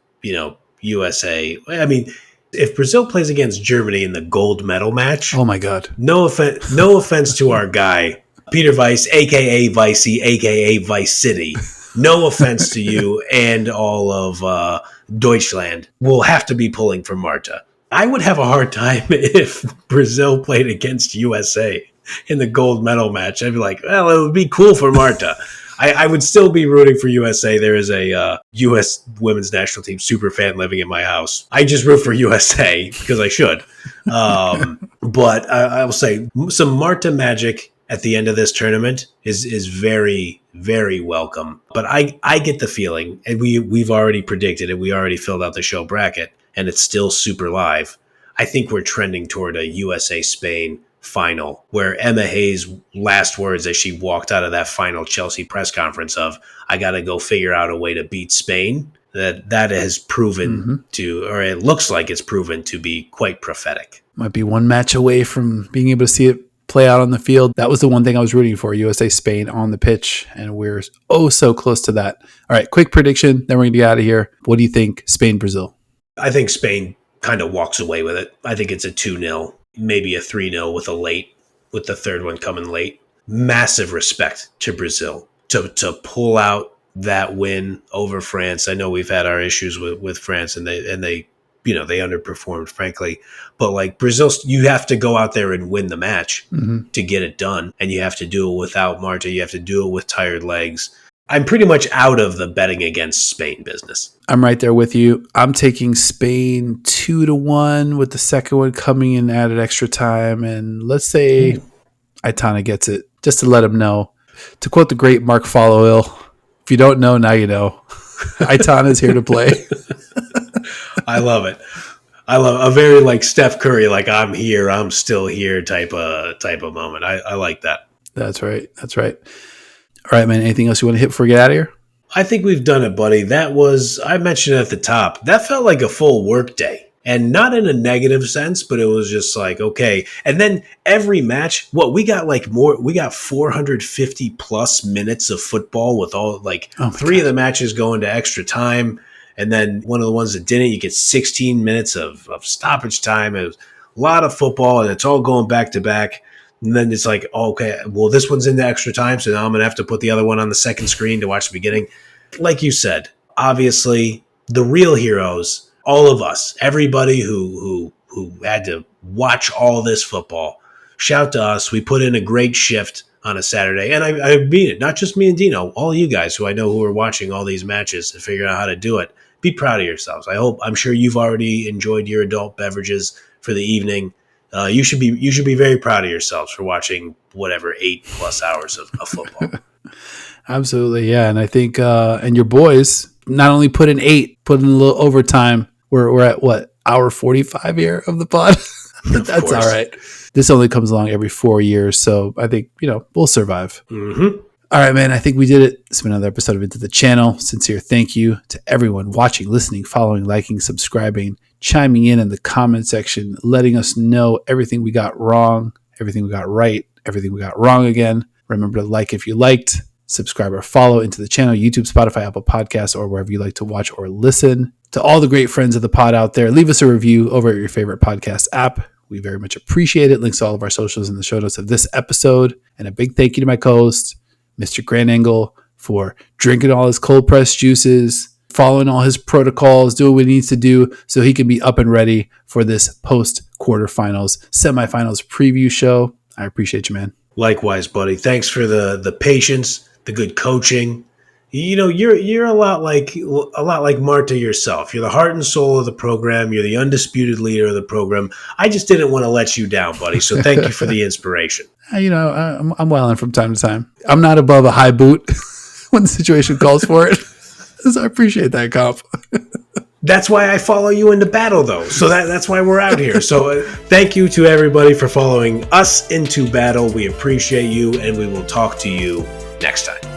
USA, I mean, if Brazil plays against Germany in the gold medal match, oh my God, no offense to our guy, Peter Weiss, a.k.a. Vicey, a.k.a. Vice City. No offense to you and all of Deutschland. Will have to be pulling for Marta. I would have a hard time if Brazil played against USA in the gold medal match. I'd be like, well, it would be cool for Marta. I would still be rooting for USA. There is a U.S. women's national team super fan living in my house. I just root for USA because I should. But I will say some Marta magic at the end of this tournament is very, very welcome. But I get the feeling, and we've already predicted it. We already filled out the show bracket, and it's still super live. I think we're trending toward a USA-Spain final, where Emma Hayes' last words as she walked out of that final Chelsea press conference of, I got to go figure out a way to beat Spain, that has proven to, or it looks like it's proven to be quite prophetic. Might be one match away from being able to see it play out on the field. That was the one thing I was rooting for, USA-Spain on the pitch, and we're so close to that. All right, quick prediction, then we're going to get out of here. What do you think, Spain-Brazil? I think Spain kind of walks away with it. I think it's a 2-0. Maybe a 3-0 with the third one coming late. Massive respect to Brazil to pull out that win over France. I know we've had our issues with France and they underperformed, frankly. But like Brazil, you have to go out there and win the match to get it done. And you have to do it without Marta. You have to do it with tired legs. I'm pretty much out of the betting against Spain business. I'm right there with you. I'm taking Spain 2-1 with the second one coming in added extra time. And let's say Aitana gets it, just to let him know. To quote the great Mark Followill, if you don't know, now you know. Aitana's here to play. I love it. I love a very like Steph Curry, like I'm here, I'm still here type of moment. I like that. That's right. All right, man. Anything else you want to hit before we get out of here? I think we've done it, buddy. I mentioned it at the top. That felt like a full work day. And not in a negative sense, but it was just like, okay. And then every match, we got 450 plus minutes of football with all three of the matches going to extra time. And then one of the ones that didn't, you get 16 minutes of stoppage time. It was a lot of football, and it's all going back to back. And then it's like, okay, well, this one's in the extra time, so now I'm going to have to put the other one on the second screen to watch the beginning. Like you said, obviously, the real heroes, all of us, everybody who had to watch all this football, shout to us. We put in a great shift on a Saturday. And I mean it, not just me and Dino, all you guys who I know who are watching all these matches and figuring out how to do it. Be proud of yourselves. I'm sure you've already enjoyed your adult beverages for the evening. You should be very proud of yourselves for watching 8+ hours of football. Absolutely, yeah. And I think and your boys not only put in 8, put in a little overtime. We're at hour 45 here of the pod. That's all right. This only comes along every 4 years, so I think we'll survive. Mm-hmm. All right, man. I think we did it. It's been another episode of Into the Channel. Sincere thank you to everyone watching, listening, following, liking, subscribing, chiming in the comment section, letting us know everything we got wrong, everything we got right, everything we got wrong again. Remember to like if you liked, subscribe or follow Into the Channel, YouTube, Spotify, Apple Podcasts, or wherever you like to watch or listen. To all the great friends of the pod out there, leave us a review over at your favorite podcast app. We very much appreciate it. Links to all of our socials in the show notes of this episode. And a big thank you to my co-host, Mr. Grand Angle, for drinking all his cold pressed juices, following all his protocols, doing what he needs to do so he can be up and ready for this post quarterfinals, semifinals preview show. I appreciate you, man. Likewise, buddy. Thanks for the patience, the good coaching. You're a lot like Marta yourself. You're the heart and soul of the program. You're the undisputed leader of the program. I just didn't want to let you down, buddy. So thank you for the inspiration. I'm wilding from time to time. I'm not above a high boot when the situation calls for it. So I appreciate that, comp. That's why I follow you into battle, though. So that's why we're out here. So thank you to everybody for following us into battle. We appreciate you, and we will talk to you next time.